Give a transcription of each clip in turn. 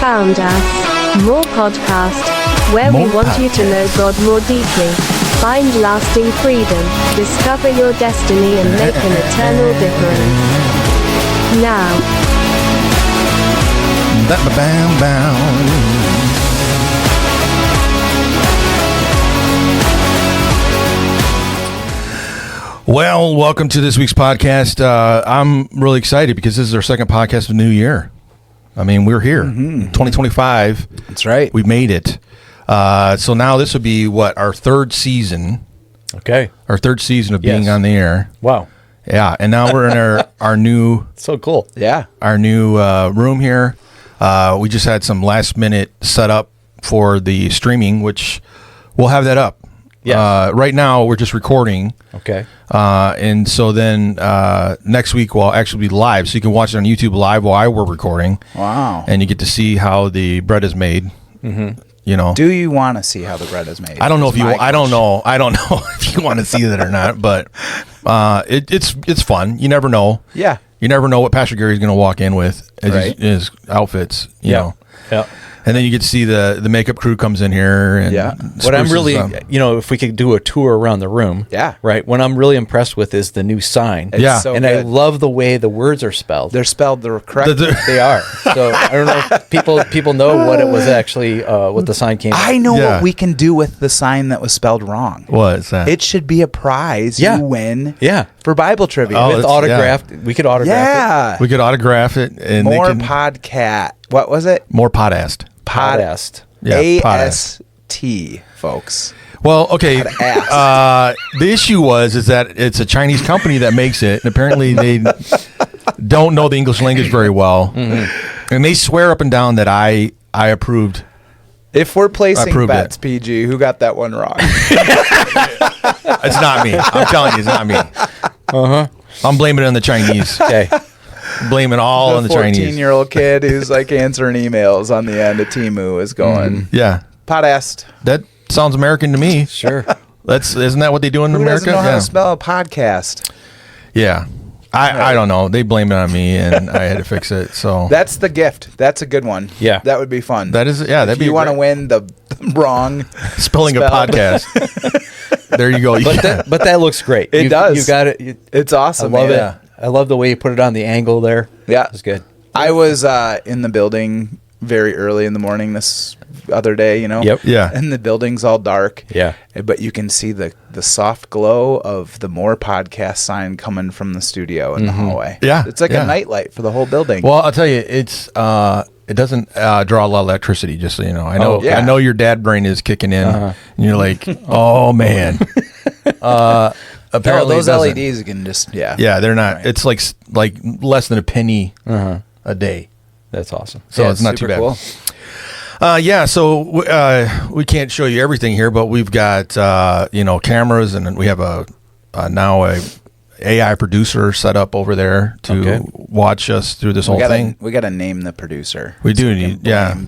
found us. More podcast, where we want you to know God more deeply, find lasting freedom, discover your destiny, and make an eternal difference. Now. Well, welcome to this week's podcast. I'm really excited because this is our second podcast of the new year. I mean, we're here, 2025. That's right. We made it. So now this would be our third season. Okay. Our third season of being on the air. Wow. Yeah, and now we're in our new so cool. Yeah. Our new room here. We just had some last minute setup for the streaming, which we'll have that up. Yes. Right now we're just recording. Okay. And so then next week we'll actually be live, so you can watch it on YouTube live while we're recording. Wow. And you get to see how the bread is made. Mm-hmm. You know. Do you want to see how the bread is made? I don't know if you. I don't know if you want to see that or not. But it's fun. You never know. Yeah. You never know what Pastor Gary's going to walk in with as his outfits. You know. Yeah. And then you get to see the makeup crew comes in here. And what I'm really, if we could do a tour around the room. Yeah. Right. What I'm really impressed with is the new sign. It's so and good. I love the way the words are spelled. They're spelled the correct. They are. So I don't know if people know what it was actually, what the sign came from. I know what we can do with the sign that was spelled wrong. What is that? It should be a prize you win for Bible trivia. With autographed. We could autograph it. We could autograph it. And More podcast. What was it? More podcast. Podcast. Yeah, A-S-T, folks. Well, okay. The issue is that it's a Chinese company that makes it, and apparently they don't know the English language very well, and they swear up and down that I approved. If we're placing bets, PG, who got that one wrong? It's not me. I'm telling you, it's not me. I'm blaming it on the Chinese. Okay. Blaming all on the Chinese. 14-year-old kid who's like answering emails on the end of Temu is going. Yeah. Podcast. That sounds American to me. Sure. Isn't that what they do in America? Who doesn't know how to spell a podcast? Yeah. I don't know. They blame it on me, and I had to fix it. So that's the gift. That's a good one. Yeah. That would be fun. That is. Yeah. That'd be. You want to win the wrong spelling a podcast. There you go. But that looks great. It does. You got it. It's awesome. I love it. I love the way you put it on the angle there. Yeah. It's good. I was in the building very early in the morning this other day, Yep. Yeah. And the building's all dark. Yeah. But you can see the soft glow of the More Podcast sign coming from the studio in the hallway. Yeah. It's like a nightlight for the whole building. Well, I'll tell you, it doesn't draw a lot of electricity, just so you know. I know your dad brain is kicking in, and you're like, oh, man. Apparently those LEDs can just they're not. Right. It's like less than a penny a day. That's awesome. So it's not too bad. Cool. So we can't show you everything here, but we've got cameras, and we have now a AI producer set up over there to watch us through this whole thing. We got to name the producer. We do need,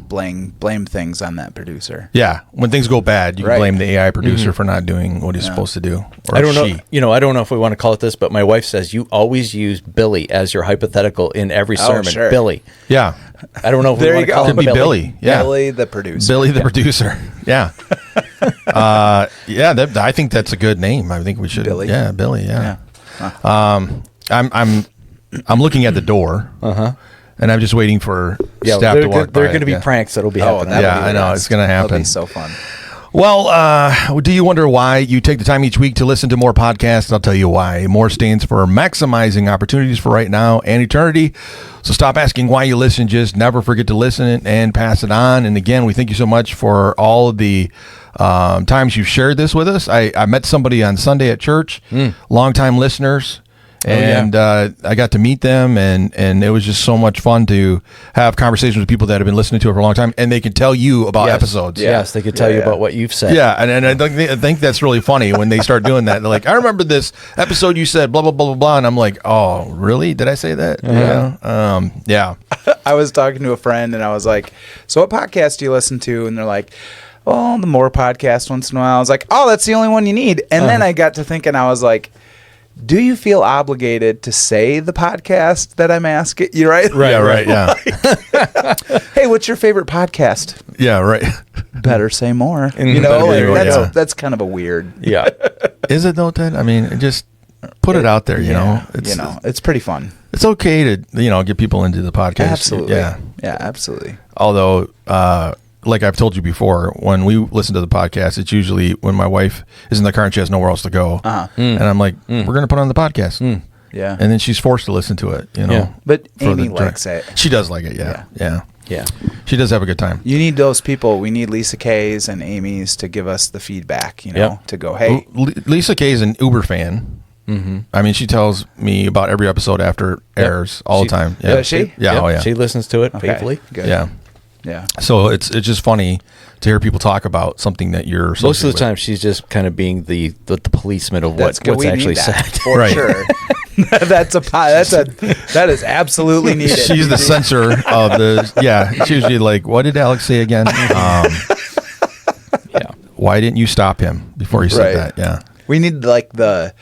blame things on that producer. Yeah, when things go bad, you can blame the AI producer for not doing what he's supposed to do. Or I don't know. I don't know if we want to call it this, but my wife says you always use Billy as your hypothetical in every sermon. Sure. Billy. Yeah. I don't know if we want to call him Billy. Yeah. Billy the producer. Billy the producer. Yeah. I think that's a good name. I think we should. Billy. Yeah, Billy. Yeah. I'm looking at the door, and I'm just waiting for staff to walk by. There are going to be pranks that'll be happening. I know it's going to happen. That'll be so fun. Well, do you wonder why you take the time each week to listen to More podcasts? I'll tell you why. More stands for maximizing opportunities for right now and eternity. So stop asking why you listen. Just never forget to listen and pass it on. And again, we thank you so much for all of the times you've shared this with us. I met somebody on Sunday at church, longtime listeners. And I got to meet them, and it was just so much fun to have conversations with people that have been listening to it for a long time, and they can tell you about episodes. Yes, they could tell you about what you've said. Yeah, and I think that's really funny when they start doing that. They're like, I remember this episode you said blah, blah, blah, blah, blah, and I'm like, oh, really? Did I say that? Yeah. I was talking to a friend, and I was like, so what podcast do you listen to? And they're like, oh, the More podcast once in a while. I was like, oh, that's the only one you need. And then I got to thinking, I was like, do you feel obligated to say the podcast that I'm asking? You're right. Yeah, right. Yeah. Hey, what's your favorite podcast? Yeah, right. Better say more. Better say more, That's kind of a weird. Yeah. Is it though, Ted? I mean, just put it out there. You know, it's pretty fun. It's okay to get people into the podcast. Absolutely. Yeah, absolutely. Although, like I've told you before, when we listen to the podcast, it's usually when my wife is in the car and she has nowhere else to go, and I'm like, "We're going to put on the podcast." Yeah, and then she's forced to listen to it. You know, Yeah. but for Amy the likes it. She does like it. Yeah. She does have a good time. You need those people. We need Lisa K's and Amy's to give us the feedback. You know, to go, hey, Lisa Kay is an Uber fan. Mm-hmm. I mean, she tells me about every episode after it airs all the time. Yeah, Does she? Yeah, Yep. oh yeah. She listens to it faithfully. Good. Yeah. So it's just funny to hear people talk about something that you're Most of the associated time, she's just kind of being the policeman of That's good. what's We actually need that, said. for Right. sure. That is absolutely needed. with. She's the censor of the. Yeah, she's usually like, "What did Alex say again?" Yeah. Why didn't you stop him before he said Right. that? Yeah. We need like the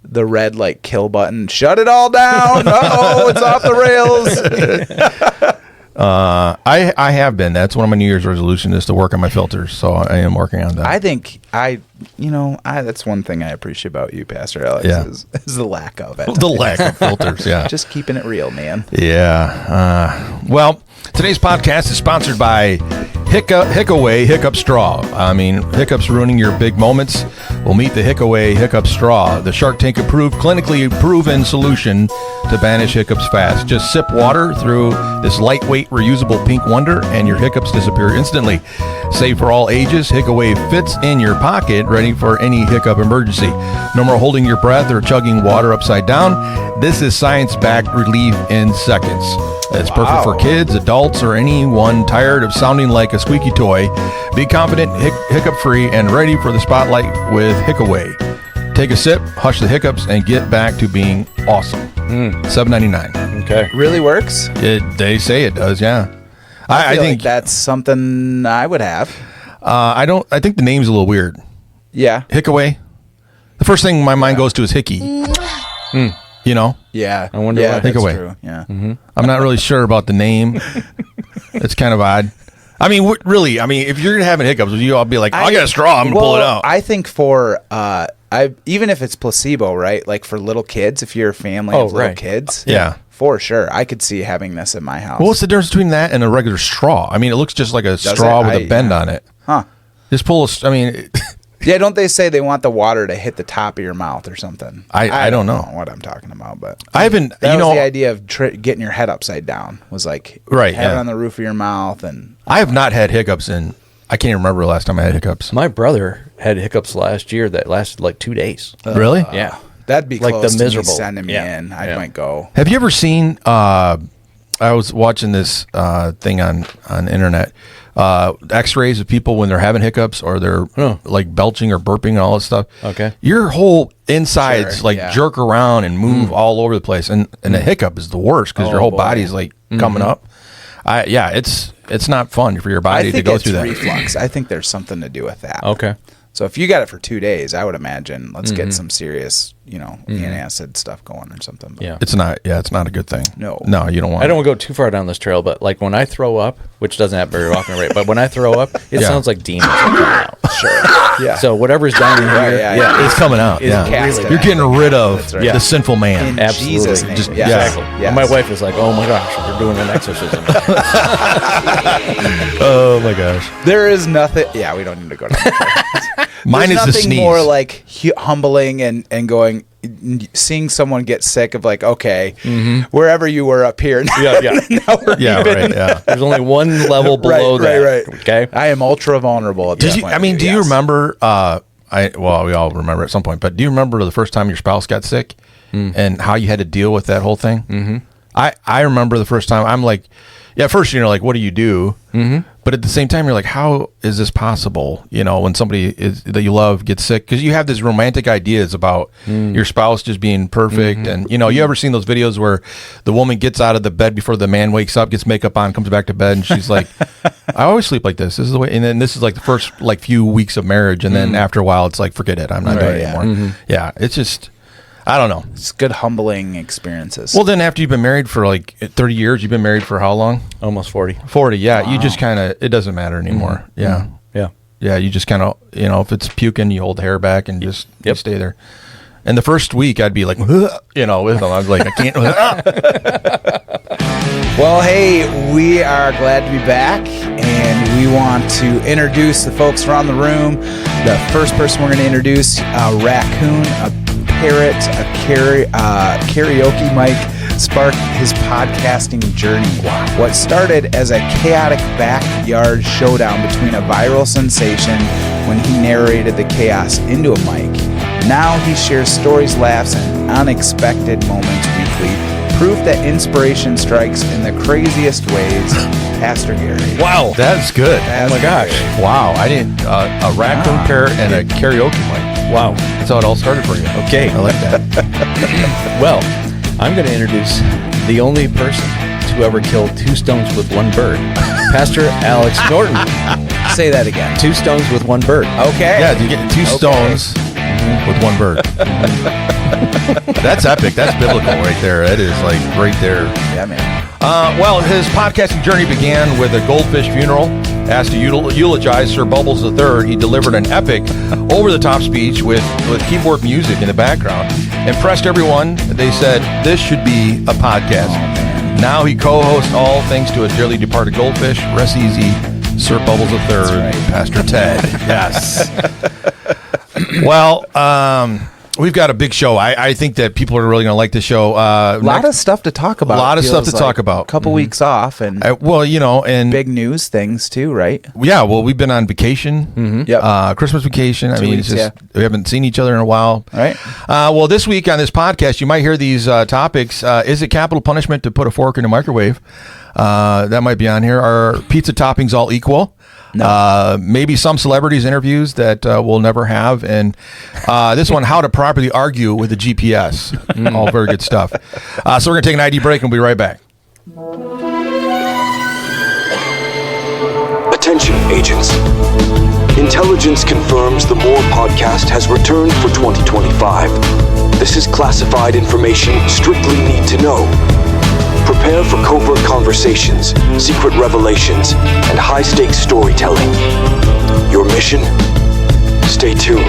red like kill button. Shut it all down. Oh, it's off the rails. I have been. That's one of my New Year's resolutions is to work on my filters. So I am working on that. I think that's one thing I appreciate about you, Pastor Alex, Yeah. is the lack of it. the lack of filters. Yeah. Just keeping it real, man. Yeah. Well, today's podcast is sponsored by Hickaway Hiccup Straw. I mean, hiccups ruining your big moments. We'll meet the Hickaway Hiccup Straw, the Shark Tank approved, clinically proven solution to banish hiccups fast. Just sip water through this lightweight, reusable pink wonder, and your hiccups disappear instantly. Safe for all ages, Hickaway fits in your pocket, ready for any hiccup emergency. No more holding your breath or chugging water upside down. This is science-backed relief in seconds. It's perfect for kids, adults, or anyone tired of sounding like a squeaky toy. Be confident, hiccup-free, and ready for the spotlight with Hickaway. Take a sip, hush the hiccups, and get back to being awesome. $7.99. Okay. Really works. They say it does, yeah. I feel think like that's something I would have. I think the name's a little weird. Yeah. Hickaway. The first thing my mind goes to is hickey. You know? Yeah. I wonder why. that's Hickaway. true. Yeah. I'm not really sure about the name. It's kind of odd. I mean, really, if you're having hiccups, I'll be like, I got a straw, I'm going to pull it out. I think for even if it's placebo, right? Like for little kids, if you're a family of little right. kids, Yeah. for sure, I could see having this in my house. Well, what's the difference between that and a regular straw? I mean, it looks just like a straw it? with a bend on it. Huh? Just pull Yeah, don't they say they want the water to hit the top of your mouth or something? I don't know what I'm talking about, but I haven't, that was the idea of getting your head upside down. Was like Right, have it yeah. on the roof of your mouth, and I have not had hiccups I can't even remember the last time I had hiccups. My brother had hiccups last year that lasted like 2 days. Really? Yeah. that'd be Like close the to miserable. me sending me Yeah. in. I Yeah. might go. Have you ever seen, I was watching this thing on internet, x-rays of people when they're having hiccups or they're like belching or burping and all that stuff. Okay. Your whole insides Sure, jerk around and move all over the place. And a hiccup is the worst because your whole boy. body's like coming up. It's not fun for your I body to think go it's through that. reflux. I think there's something to do with that. Okay. So if you got it for 2 days, I would imagine let's get some serious, antacid stuff going or something. But Yeah. It's not a good thing. No. you don't want I don't want to go too far down this trail, but like when I throw up, which doesn't happen very often, right? But when I throw up, it Yeah. sounds like demons are coming out. Sure. Yeah. So whatever's down in here, yeah. It's coming out. Is Yeah. casted You're getting rid of That's right. the sinful man. In absolutely. Jesus' name. Just- Yes. exactly. Yes. And my wife is like, "Oh my gosh, they're doing an exorcism." Oh my gosh. There is nothing. Yeah, we don't need to go down there. Mine There's is the nothing sneeze. more like humbling and going, seeing someone get sick of like, okay, wherever you were up here. Yeah, yeah. now we're Yeah, even- right. Yeah. There's only one level below that. Right. Okay. I am ultra vulnerable at this Did you? point. I mean, do you Yes. remember? We all remember at some point. But do you remember the first time your spouse got sick and how you had to deal with that whole thing? Mm-hmm. I remember the first time. I'm like, at first you're like, what do you do? Mm-hmm. But at the same time, you're like, how is this possible? When somebody that you love gets sick, because you have these romantic ideas about your spouse just being perfect, and you ever seen those videos where the woman gets out of the bed before the man wakes up, gets makeup on, comes back to bed, and she's like, I always sleep like this. This is the way. And then this is like the first few weeks of marriage, and then after a while, it's like, forget it, I'm not doing it anymore. Yeah, it's just. I don't know. It's good, humbling experiences. Well, then after you've been married for like 30 years, you've been married for how long? Almost 40. 40, yeah. You just kind of, it doesn't matter anymore. Yeah. Yeah. Yeah, you just kind of, if it's puking, you hold the hair back and just you stay there. And the first week, I'd be like, with them. I was like, I can't. Well, hey, we are glad to be back, and we want to introduce the folks around the room. The first person we're going to introduce, a raccoon, a parrot, a karaoke mic, sparked his podcasting journey. Wow. What started as a chaotic backyard showdown between a viral sensation when he narrated the chaos into a mic. Now he shares stories, laughs, and unexpected moments weekly. Proof that inspiration strikes in the craziest ways. Pastor Gary. Wow, that's good. Pastor Oh my gosh. Gary. Wow, I didn't, a raccoon parrot and a karaoke mic. Wow. That's how it all started for you. Okay. I like that. Well, I'm going to introduce the only person to ever kill 2 stones with 1 bird, Pastor Alex Norton. Say that again. 2 stones with 1 bird. Okay. Yeah, you get 2 stones with 1 bird. That's epic. That's biblical right there. That is like right there. Yeah, man. Well, his podcasting journey began with a goldfish funeral. Asked to eulogize Sir Bubbles III, he delivered an epic, over-the-top speech with keyboard music in the background. Impressed everyone. They said, this should be a podcast. Now he co-hosts all thanks to a dearly departed goldfish. Rest easy, Sir Bubbles III, right. Pastor Ted. Yes. Well, we've got a big show. I think that people are really going to like this show. A lot of stuff to talk about. A lot of stuff to Feels talk like about. A couple weeks off and and big news things too, right? yeah, well, we've been on vacation, Yep. Christmas vacation. I mean, weeks, it's just we haven't seen each other in a while. Right. Well, this week on this podcast, you might hear these topics. Is it capital punishment to put a fork in a microwave? That might be on here. Are pizza toppings all equal? No. Maybe some celebrities interviews that we'll never have. And this one, how to properly argue with the GPS. All very good stuff. So we're going to take an ID break and we'll be right back. Attention, agents. Intelligence confirms the More podcast has returned for 2025. This is classified information strictly need to know. Prepare for covert conversations, secret revelations, and high-stakes storytelling. Your mission? Stay tuned.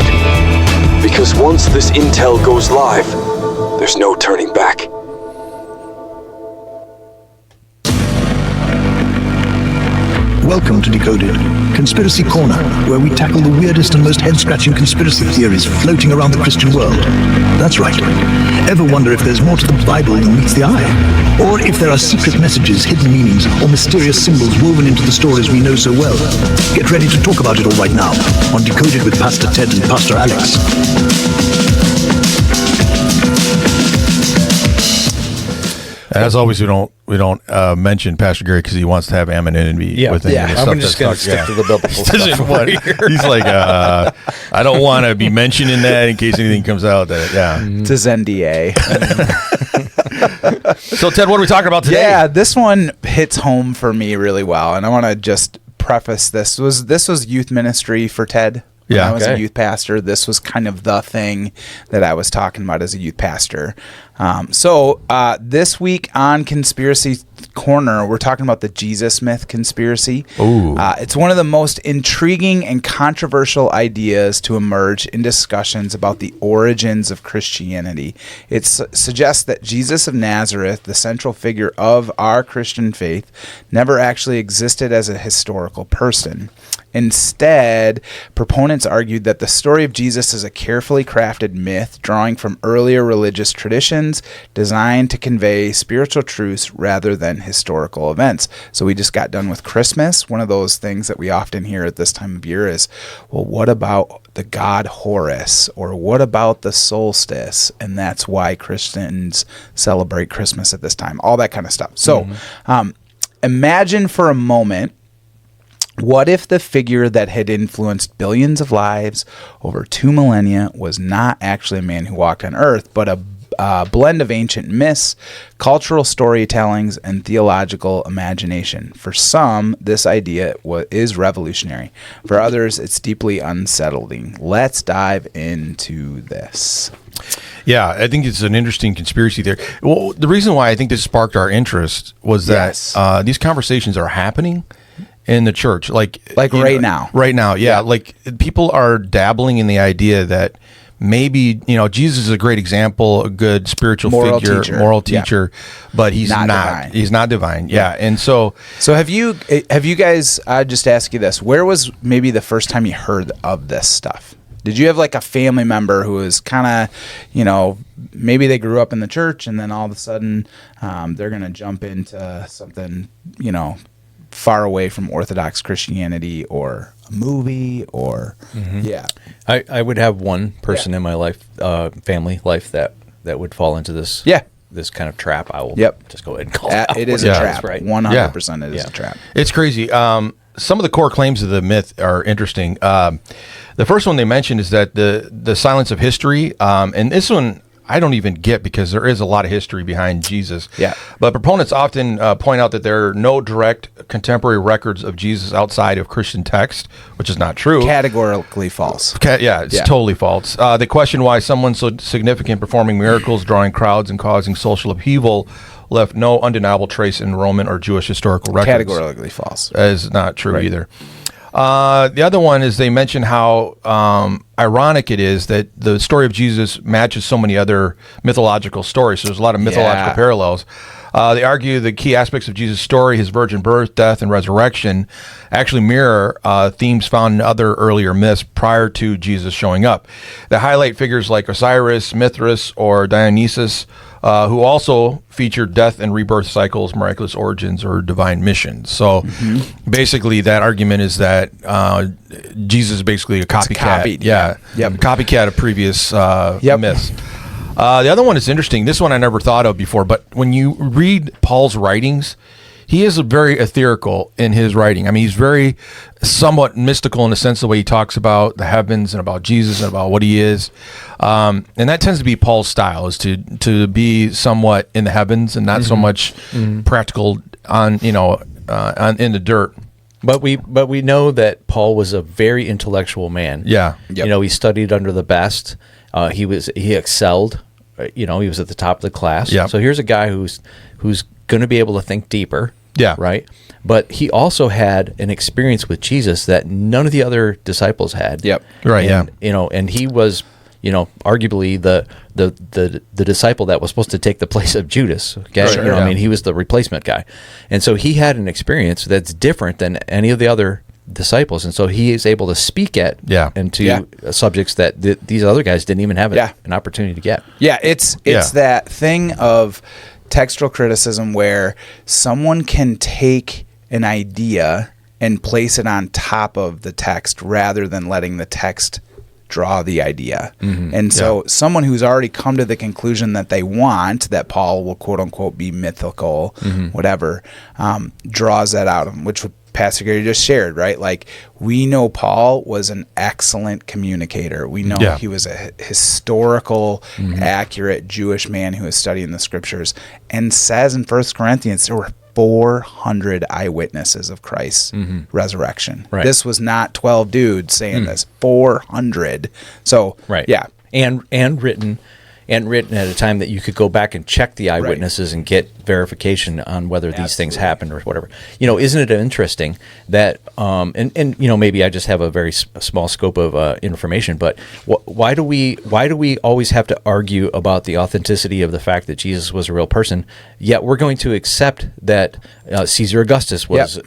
Because once this intel goes live, there's no turning back. Welcome to Decoded, Conspiracy Corner, where we tackle the weirdest and most head-scratching conspiracy theories floating around the Christian world. That's right. Ever wonder if there's more to the Bible than meets the eye? Or if there are secret messages, hidden meanings, or mysterious symbols woven into the stories we know so well? Get ready to talk about it all right now on Decoded with Pastor Ted and Pastor Alex. As always, we don't mention Pastor Gary because he wants to have anonymity with him. Yeah, and I'm stuff just that's going to stick to the biblical This is stuff. what- he's like, I don't want to be mentioning that in case anything comes out. It's his NDA. So, Ted, what are we talking about today? Yeah, this one hits home for me really well, and I want to just preface this. This was youth ministry for Ted. When Yeah, I was okay. a youth pastor. This was kind of the thing that I was talking about as a youth pastor. So this week on Conspiracy Corner, we're talking about the Jesus myth conspiracy. Ooh. It's one of the most intriguing and controversial ideas to emerge in discussions about the origins of Christianity. It suggests that Jesus of Nazareth, the central figure of our Christian faith, never actually existed as a historical person. Instead, proponents argued that the story of Jesus is a carefully crafted myth drawing from earlier religious traditions designed to convey spiritual truths rather than historical events. So we just got done with Christmas. One of those things that we often hear at this time of year is, well, what about the god Horus? Or what about the solstice? And that's why Christians celebrate Christmas at this time. All that kind of stuff. So imagine for a moment, what if the figure that had influenced billions of lives over 2 millennia was not actually a man who walked on earth, but a blend of ancient myths, cultural storytellings, and theological imagination? For some, this idea is revolutionary. For others, it's deeply unsettling. Let's dive into this. Yeah, I think it's an interesting conspiracy theory. Well, the reason why I think this sparked our interest was that these conversations are happening in the church, like right now. Right now, yeah. Like people are dabbling in the idea that maybe Jesus is a great example, a good spiritual moral teacher, but he's not divine. He's not divine. Yeah, and so have you guys? I just ask you this: where was maybe the first time you heard of this stuff? Did you have like a family member who was kind of, maybe they grew up in the church and then all of a sudden they're going to jump into something, far away from Orthodox Christianity or a movie or, I would have one person in my life, family life that would fall into this. Yeah. This kind of trap. I will just go ahead and call it is a trap. Right. 100% it is a trap. It's crazy. Some of the core claims of the myth are interesting. The first one they mentioned is that the silence of history, and this one I don't even get because there is a lot of history behind Jesus. Yeah. But proponents often point out that there are no direct contemporary records of Jesus outside of Christian text, which is not true. Categorically false. It's totally false. They question why someone so significant performing miracles, drawing crowds, and causing social upheaval left no undeniable trace in Roman or Jewish historical records. Categorically false. That is not true either. The other one is they mention how ironic it is that the story of Jesus matches so many other mythological stories. So there's a lot of mythological parallels. They argue the key aspects of Jesus' story, his virgin birth, death, and resurrection, actually mirror themes found in other earlier myths prior to Jesus showing up. They highlight figures like Osiris, Mithras, or Dionysus, who also featured death and rebirth cycles, miraculous origins, or divine missions. So basically that argument is that Jesus is basically a copycat. Copycat of previous myths. The other one is interesting. This one I never thought of before, but when you read Paul's writings, he is very etherical in his writing. I mean, he's very somewhat mystical in the sense of the way he talks about the heavens and about Jesus and about what he is. And that tends to be Paul's style, is to be somewhat in the heavens and not so much practical on in the dirt. But we know that Paul was a very intellectual man. Yeah. He studied under the best. He excelled. He was at the top of the class. Yep. So here's a guy who's going to be able to think deeper. Yeah. Right. But he also had an experience with Jesus that none of the other disciples had. Yep. Right. And, and he was, arguably the disciple that was supposed to take the place of Judas. Okay. Sure, I mean, he was the replacement guy, and so he had an experience that's different than any of the other disciples, and so he is able to speak into subjects that these other guys didn't even have an opportunity to get. Yeah, it's that thing of textual criticism where someone can take an idea and place it on top of the text rather than letting the text draw the idea. And so someone who's already come to the conclusion that they want, that Paul will quote unquote be mythical, whatever, draws that out of them, which Pastor Gary just shared, right? Like, we know Paul was an excellent communicator. We know he was a historical, accurate Jewish man who was studying the scriptures, and says in 1 Corinthians there were 400 eyewitnesses of Christ's resurrection. Right. This was not 12 dudes saying this, 400. So, and written at a time that you could go back and check the eyewitnesses and get verification on whether these things happened or whatever. Isn't it interesting that, and maybe I just have a very small scope of information, but why do we always have to argue about the authenticity of the fact that Jesus was a real person, yet we're going to accept that Caesar Augustus was,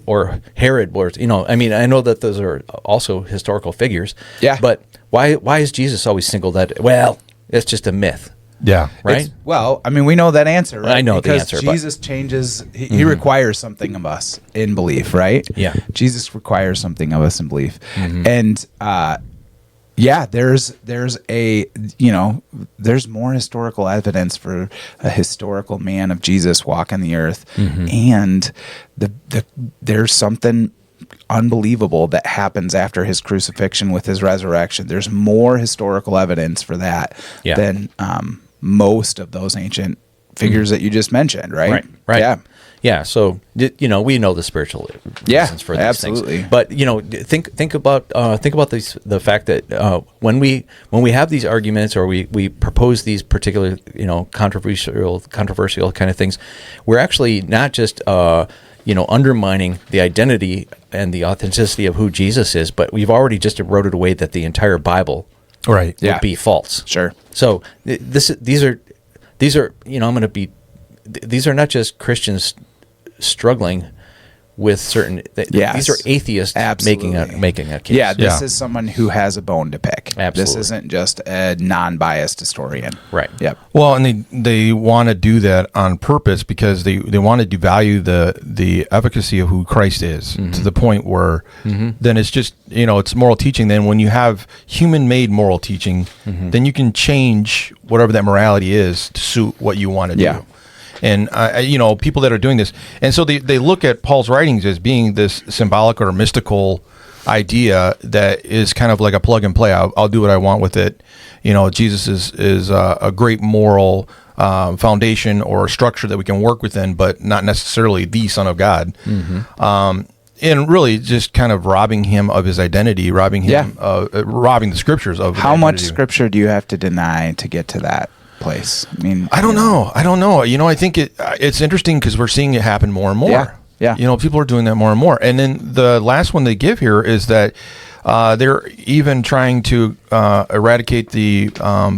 or Herod was, I mean, I know that those are also historical figures, but why is Jesus always singled out? Well, it's just a myth. Yeah. Right? I mean, we know that answer, right? I know because the answer. Jesus changes, he requires something of us in belief, right? Yeah. Jesus requires something of us in belief. And, there's there's more historical evidence for a historical man of Jesus walking the earth. And there's something unbelievable that happens after his crucifixion with his resurrection. There's more historical evidence for that than most of those ancient figures that you just mentioned, right? Right. Yeah. Yeah, so we know the spiritual reasons for these absolutely. things, but think about the fact that when we have these arguments or we propose these particular controversial kind of things, we're actually not just undermining the identity and the authenticity of who Jesus is, but we've already just eroded away that the entire Bible would be false. Sure. So these are these are not just Christians struggling with certain. These are atheists making a case. Yeah, this is someone who has a bone to pick. Absolutely. This isn't just a non-biased historian. Right. Yep. Well, and they want to do that on purpose because they want to devalue the efficacy of who Christ is to the point where then it's just, it's moral teaching. Then when you have human-made moral teaching, then you can change whatever that morality is to suit what you want to do. And, people that are doing this. And so they look at Paul's writings as being this symbolic or mystical idea that is kind of like a plug and play. I'll do what I want with it. Jesus is a great moral foundation or structure that we can work within, but not necessarily the Son of God. And really just kind of robbing him of his identity, robbing the scriptures of how much scripture do you have to deny to get to that place? I mean, I don't know. I think it's interesting because we're seeing it happen more and more. Yeah. People are doing that more and more. And then the last one they give here is that they're even trying to eradicate the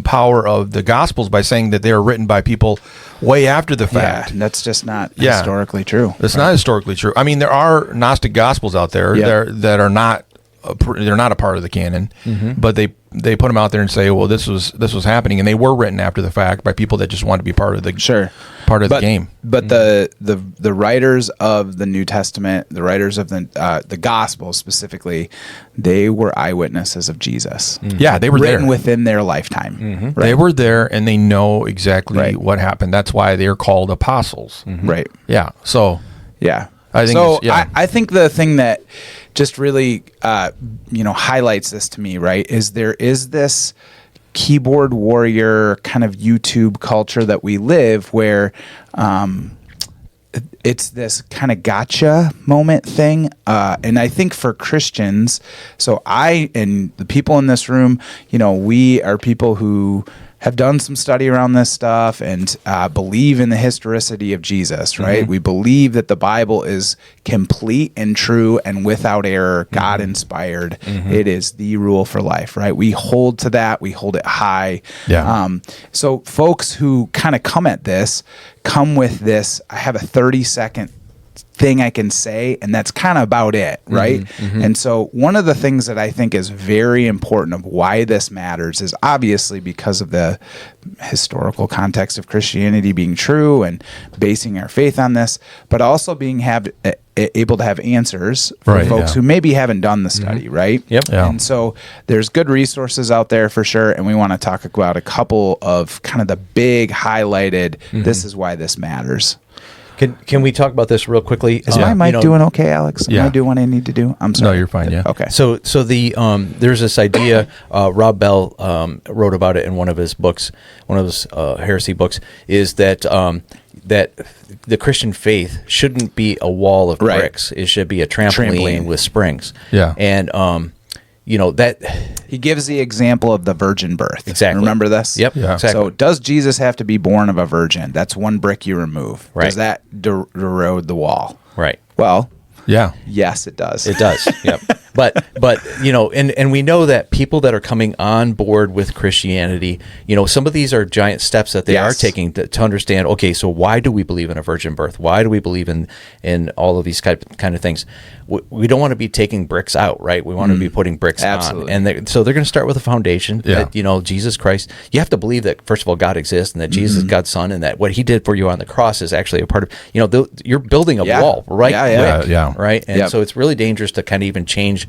power of the Gospels by saying that they are written by people way after the fact. Yeah, that's just not historically true. It's not historically true. I mean, there are Gnostic Gospels out there that are not. They're not a part of the canon, but they put them out there and say, well, this was happening, and they were written after the fact by people that just wanted to be part of the the game. But the writers of the New Testament, the writers of the Gospels specifically, they were eyewitnesses of Jesus. Yeah, they were written there within their lifetime. Right? They were there, and they know exactly what happened. That's why they're called apostles. Right. Yeah. So. Yeah. I think I think the thing that just really highlights this to me, right, is there is this keyboard warrior kind of YouTube culture that we live where it's this kind of gotcha moment thing. And I think for Christians, so I and the people in this room, we are people who have done some study around this stuff and believe in the historicity of Jesus, right? We believe that the Bible is complete and true and without error, God-inspired. It is the rule for life, right? We hold to that. We hold it high. Yeah. So folks who kind of come with this, I have a 30-second thing I can say, and that's kind of about it, right? And so one of the things that I think is very important of why this matters is obviously because of the historical context of Christianity being true and basing our faith on this, but also being able to have answers for folks who maybe haven't done the study, right? Yep. Yeah. And so there's good resources out there for sure, and we want to talk about a couple of kind of the big highlighted, this is why this matters. Can we talk about this real quickly? Is my mic doing okay, Alex? Am I doing what I need to do? I'm sorry. No, you're fine. Yeah. Okay. So the there's this idea. Rob Bell wrote about it in one of his books, one of his heresy books, is that that the Christian faith shouldn't be a wall of bricks. It should be a trampoline with springs. Yeah. And that he gives the example of the virgin birth. Exactly. Remember this? Yep. Yeah. Exactly. So does Jesus have to be born of a virgin? That's one brick you remove. Right. Does that erode the wall? Right. Well, Yeah. yes, it does. It does. Yep. But and we know that people that are coming on board with Christianity, some of these are giant steps that they are taking to understand, okay, so why do we believe in a virgin birth? Why do we believe in all of these kind of things? We don't want to be taking bricks out, right? We want to be putting bricks Absolutely. on. And so they're going to start with a foundation that, Jesus Christ, you have to believe that, first of all, God exists and that Jesus is God's son and that what he did for you on the cross is actually a part of, you're building a wall, right? Yeah. Right? And so it's really dangerous to kind of even change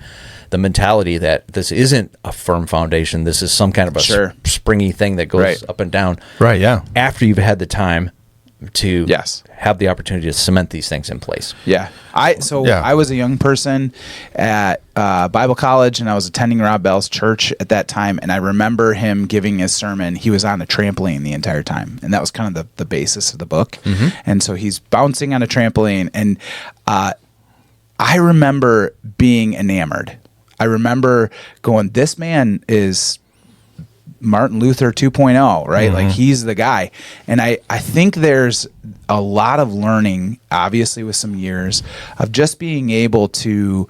the mentality that this isn't a firm foundation. This is some kind of a springy thing that goes up and down. Right, yeah. After you've had the time to Yes. have the opportunity to cement these things in place. Yeah. I was a young person at Bible college, and I was attending Rob Bell's church at that time. And I remember him giving his sermon. He was on a trampoline the entire time, and that was kind of the basis of the book. And so he's bouncing on a trampoline, and I remember being enamored. I remember going, "This man is Martin Luther 2.0, right? Like, he's the guy." And I think there's a lot of learning, obviously with some years, of just being able to,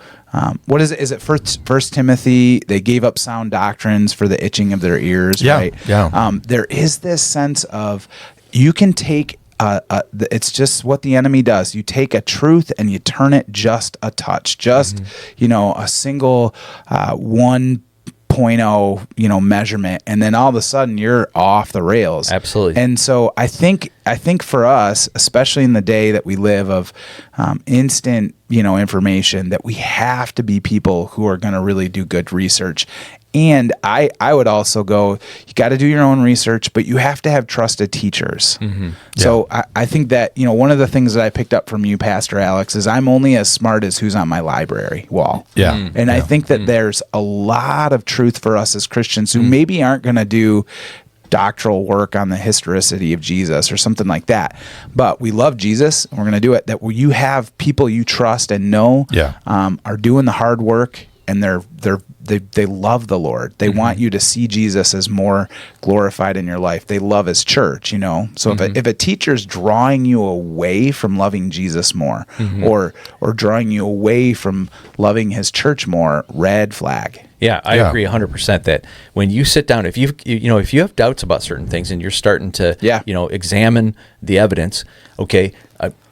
what is it? Is it First Timothy? They gave up sound doctrines for the itching of their ears, right? Yeah. There is this sense of, you can take, it's just what the enemy does. You take a truth and you turn it just a touch, just, a single 1.0, measurement, and then all of a sudden you're off the rails. Absolutely. And so I think for us, especially in the day that we live of instant, information, that we have to be people who are going to really do good research. And I would also go, you got to do your own research, but you have to have trusted teachers. So I think that, one of the things that I picked up from you, Pastor Alex, is I'm only as smart as who's on my library wall. Yeah. And I think that there's a lot of truth for us as Christians who maybe aren't going to do doctoral work on the historicity of Jesus or something like that, but we love Jesus and we're going to do it. That you have people you trust and know are doing the hard work, and they love the Lord. They want you to see Jesus as more glorified in your life. They love his church, So if a teacher's drawing you away from loving Jesus more, or drawing you away from loving his church more, red flag. Yeah, I agree 100% that when you sit down, if you have doubts about certain things and you're starting to examine the evidence, okay,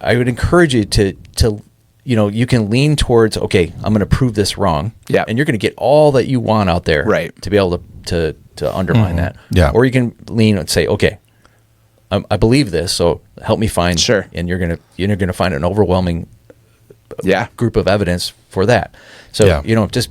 I would encourage you to you can lean towards, okay, I'm going to prove this wrong. Yeah. And you're going to get all that you want out there, right, to be able to undermine that. Yeah. Or you can lean and say, okay, I believe this, so help me find. Sure. And you're going to find an overwhelming group of evidence for that. So, just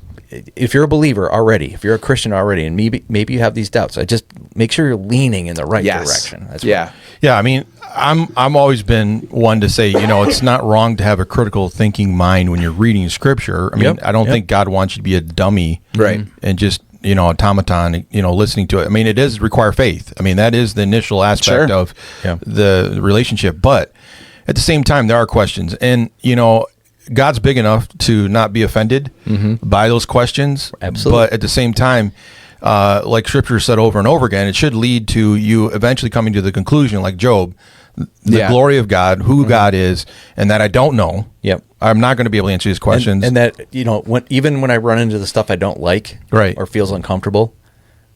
if you're a believer already, if you're a Christian already, and maybe you have these doubts, I just make sure you're leaning in the right direction. That's Yeah. I mean, I'm always been one to say, it's not wrong to have a critical thinking mind when you're reading scripture. I mean, I don't think God wants you to be a dummy, right, and just automaton, listening to it. I mean, it does require faith. I mean, that is the initial aspect of the relationship. But at the same time, there are questions, and God's big enough to not be offended by those questions. Absolutely. But at the same time, like Scripture said over and over again, it should lead to you eventually coming to the conclusion, like Job, the glory of God, who God is, and that I don't know. Yep. I'm not going to be able to answer these questions. And that, even when I run into the stuff I don't like or feels uncomfortable,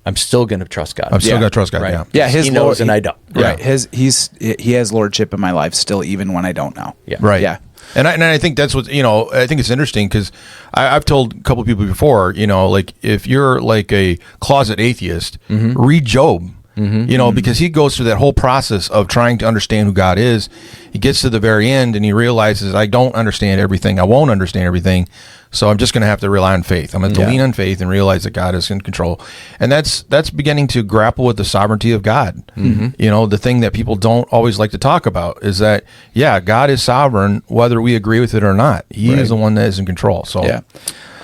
I'm still going to trust God. I'm still going to trust God. Right. Yeah. He knows and I don't. Right. He has lordship in my life still, even when I don't know. Yeah. Right. Yeah. And I think that's what, I think it's interesting because I've told a couple of people before, like if you're like a closet atheist, read Job, because he goes through that whole process of trying to understand who God is. He gets to the very end and he realizes, I don't understand everything. I won't understand everything. So I'm just going to have to rely on faith. I'm going to lean on faith and realize that God is in control. And that's beginning to grapple with the sovereignty of God. The thing that people don't always like to talk about is that, God is sovereign, whether we agree with it or not. He is the one that is in control. So,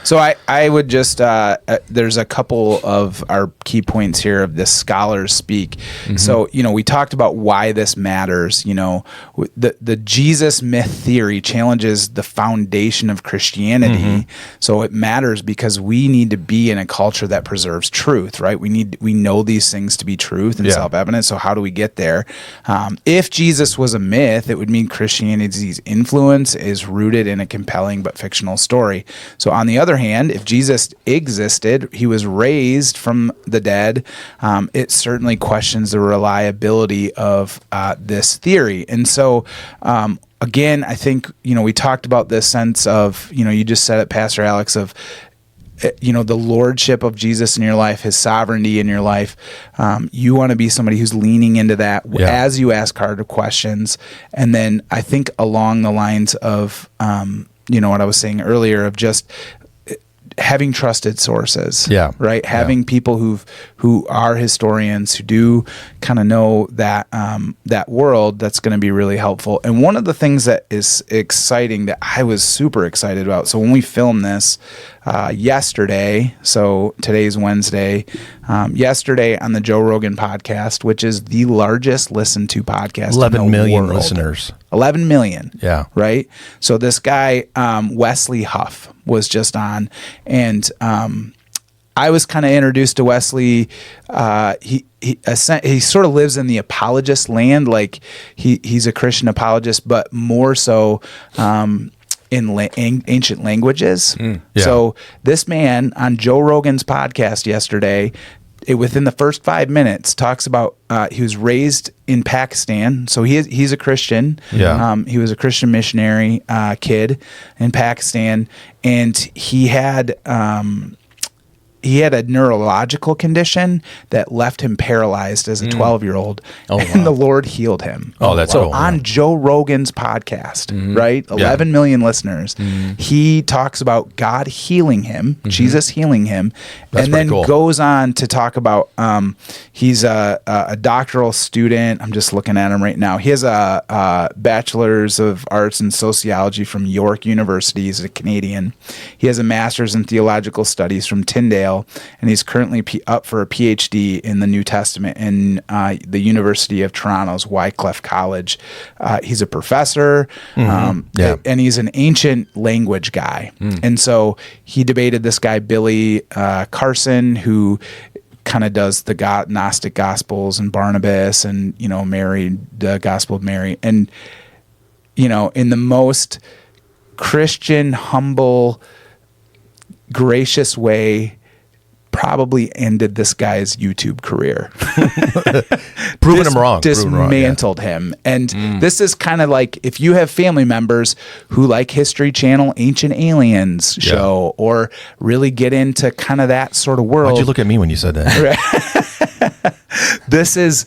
So I would just, there's a couple of our key points here of this scholars speak. So, we talked about why this matters. The Jesus myth theory challenges the foundation of Christianity. So it matters because we need to be in a culture that preserves truth, right? We know these things to be truth and self-evident. So how do we get there? If Jesus was a myth, it would mean Christianity's influence is rooted in a compelling but fictional story. So on the other hand, if Jesus existed, he was raised from the dead, it certainly questions the reliability of this theory. And so, again, I think, we talked about this sense of, you just said it, Pastor Alex, of, the lordship of Jesus in your life, his sovereignty in your life. You want to be somebody who's leaning into that as you ask harder questions. And then I think along the lines of, what I was saying earlier of just having trusted sources. Yeah. Right. Having people who are historians, who do kind of know that that world, that's going to be really helpful. And one of the things that is exciting that I was super excited about. So when we filmed this yesterday, so today's Wednesday, yesterday on the Joe Rogan podcast, which is the largest listened to podcast, 11 in the million world. listeners. 11 million. Yeah. Right. So this guy, Wesley Huff, was just on, and I was kind of introduced to Wesley. He sort of lives in the apologist land, like he's a Christian apologist, but more so in ancient languages. Yeah. So this man on Joe Rogan's podcast yesterday, within the first 5 minutes, talks about he was raised in Pakistan, so he's a Christian. Yeah. He was a Christian missionary kid in Pakistan, and he had a neurological condition that left him paralyzed as a 12-year-old, and the Lord healed him. Oh, that's so cool. on Joe Rogan's podcast, right? 11 million listeners. He talks about God healing him, Jesus healing him, That's and then pretty cool. goes on to talk about he's a doctoral student. I'm just looking at him right now. He has a bachelor's of arts in sociology from York University. He's a Canadian. He has a master's in theological studies from Tyndale, and he's currently up for a PhD in the New Testament in the University of Toronto's Wycliffe College. He's a professor, and he's an ancient language guy. And so he debated this guy, Billy Carson, who kind of does the Gnostic Gospels and Barnabas and, Mary, the Gospel of Mary. And, in the most Christian, humble, gracious way, probably ended this guy's YouTube career. Proving him wrong. Dismantled him. And this is kind of like if you have family members who like History Channel Ancient Aliens show or really get into kind of that sort of world. Why'd you look at me when you said that? This is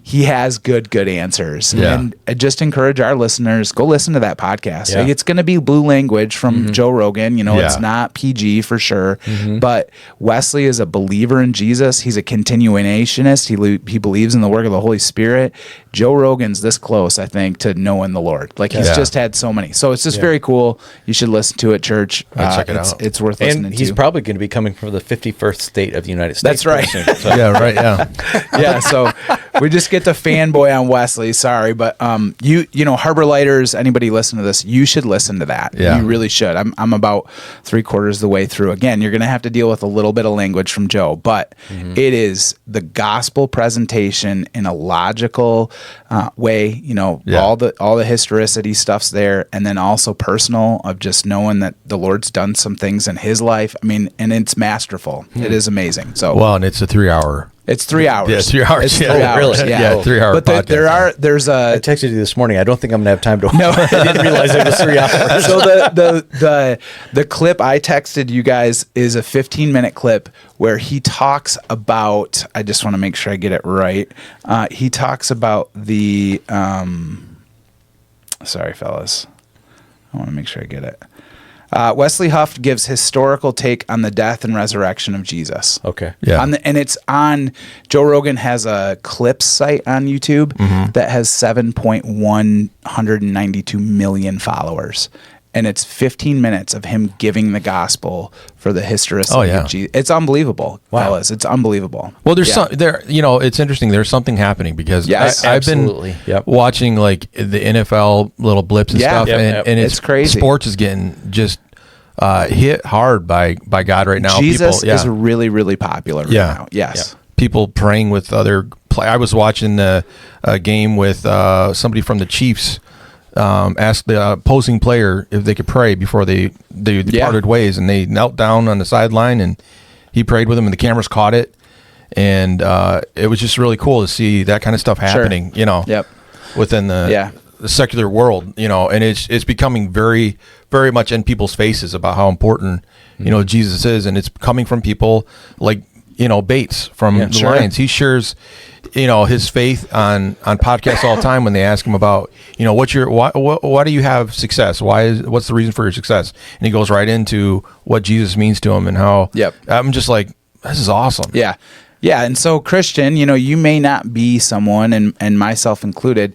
he has good answers. Yeah. And I just encourage our listeners, go listen to that podcast. Yeah. It's going to be blue language from Joe Rogan. It's not PG for sure. But Wesley is a believer in Jesus. He's a continuationist. He believes in the work of the Holy Spirit. Joe Rogan's this close, I think, to knowing the Lord. Like he's just had so many. So it's just very cool. You should listen to it, church. Check it out. It's worth listening And to. he's probably going to be coming from the 51st state of the United States. That's right. pretty soon, so. Yeah, right. Yeah. Yeah, so we just get to fanboy on Wesley. Sorry, but Harbor Lighters, anybody listen to this, you should listen to that. Yeah. You really should. I'm about 3/4 of the way through. Again, you're going to have to deal with a little bit of language from Joe, but it is the gospel presentation in a logical way. All the historicity stuff's there, and then also personal of just knowing that the Lord's done some things in his life. I mean, and it's masterful. It is amazing. So Well, and it's a 3-hour. it's 3 hours. Yeah, 3 hours. It's Yeah. 3 Oh, hours. really? Yeah, 3-hour But podcast. there's I a texted you this morning. I don't think I'm going to have time to. No. I didn't realize it was 3 hours. so the clip I texted you guys is a 15-minute clip where he talks about. I just want to make sure I get it right. He talks about the. Sorry, fellas. I want to make sure I get it. Wesley Huff gives historical take on the death and resurrection of Jesus. Okay. Yeah. And it's on Joe Rogan has a clips site on YouTube that has 7.192 million followers. And it's 15 minutes of him giving the gospel for the historicity of Jesus. It's unbelievable, fellas. It's unbelievable. Well, there's it's interesting. There's something happening because Yes, I've absolutely. been Yep. watching like the NFL little blips and Yeah. stuff, Yep, and It's crazy. Sports is getting just hit hard by God right now. Jesus People, is really, really popular right now. Yes. People praying with other I was watching a game with somebody from the Chiefs. Asked the opposing player if they could pray before they parted ways, and they knelt down on the sideline, and he prayed with them, and the cameras caught it, and it was just really cool to see that kind of stuff happening. Within the secular world, and it's becoming very, very much in people's faces about how important Jesus is, and it's coming from people like Bates from the sure. Lions. He shares, his faith on podcasts all the time when they ask him about, why do you have success? What's the reason for your success? And he goes right into what Jesus means to him and how. Yep. I'm just like, this is awesome. Yeah. Yeah. And so, Christian, you may not be someone, and myself included,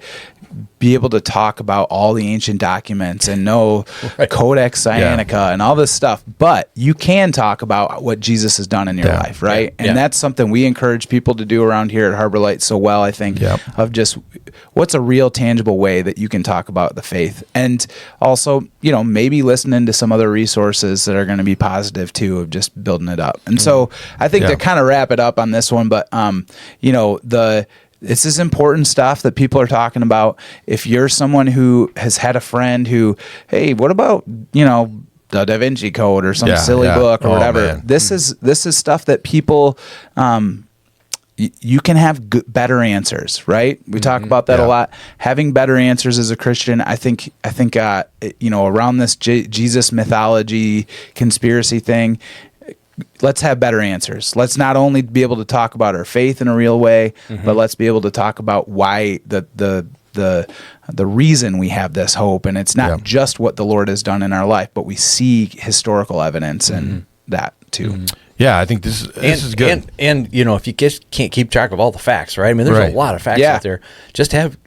be able to talk about all the ancient documents and know Codex Sinaitica and all this stuff, but you can talk about what Jesus has done in your life, right? And that's something we encourage people to do around here at Harbor Light so well, I think, of just what's a real tangible way that you can talk about the faith. And also, maybe listening to some other resources that are going to be positive too, of just building it up. And so I think to kind of wrap it up on this one, but, this is important stuff that people are talking about. If you're someone who has had a friend who, hey, what about, the Da Vinci Code or some silly book or whatever? Man. This is stuff that people, you can have better answers, right? We talk about that a lot. Having better answers as a Christian, I think, around this Jesus mythology conspiracy thing, let's have better answers. Let's not only be able to talk about our faith in a real way, but let's be able to talk about why the reason we have this hope. And it's not just what the Lord has done in our life, but we see historical evidence in that too. Yeah, I think this is good. And if you just can't keep track of all the facts, right? I mean, there's a lot of facts out there. Just have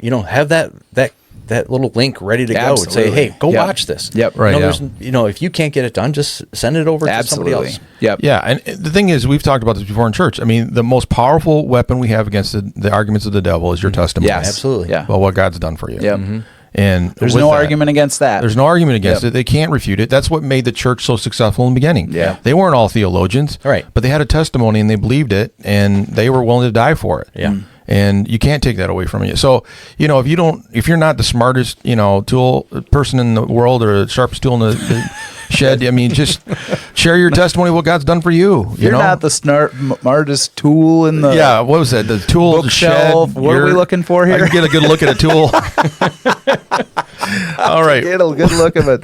that little link ready to go and say, hey, go watch this. Yep. Right. If you can't get it done, just send it over to somebody else. Yep. Yeah, and the thing is, we've talked about this before in church. I mean, the most powerful weapon we have against the arguments of the devil is your testimony. Yes. Absolutely. Yeah. About what God's done for you. Yep. And there's no argument against that. There's no argument against it. They can't refute it. That's what made the church so successful in the beginning. Yeah. They weren't all theologians, right? But they had a testimony and they believed it, and they were willing to die for it. Yeah. And you can't take that away from you. So, if you're not the smartest, tool person in the world or the sharpest tool in the shed, I mean, just share your testimony of what God's done for you. You're not the smartest tool in the what was that? The tool bookshelf. Shed. What are we looking for here? I can get a good look at a tool. All right. Get a good look of it.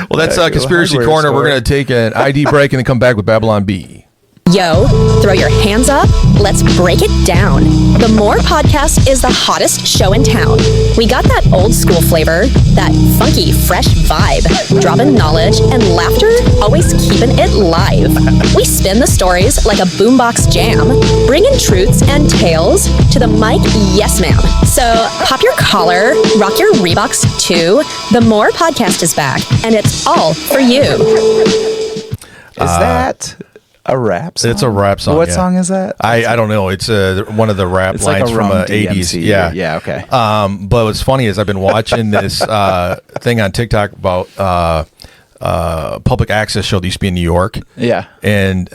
Well, that's Conspiracy Corner. Store. We're going to take an ID break and then come back with Babylon B. Yo, throw your hands up. Let's break it down. The More Podcast is the hottest show in town. We got that old school flavor, that funky, fresh vibe, dropping knowledge and laughter, always keeping it live. We spin the stories like a boombox jam, bringing truths and tales to the mic, yes ma'am. So pop your collar, rock your Reeboks too. The More Podcast is back, and it's all for you. Is that a rap song? It's a rap song. What song is that? I don't know. It's one of the rap It's lines like a from Rum 80s. DMC. Yeah. Yeah, okay. But what's funny is I've been watching this thing on TikTok about public access show that used to be in New York. Yeah. And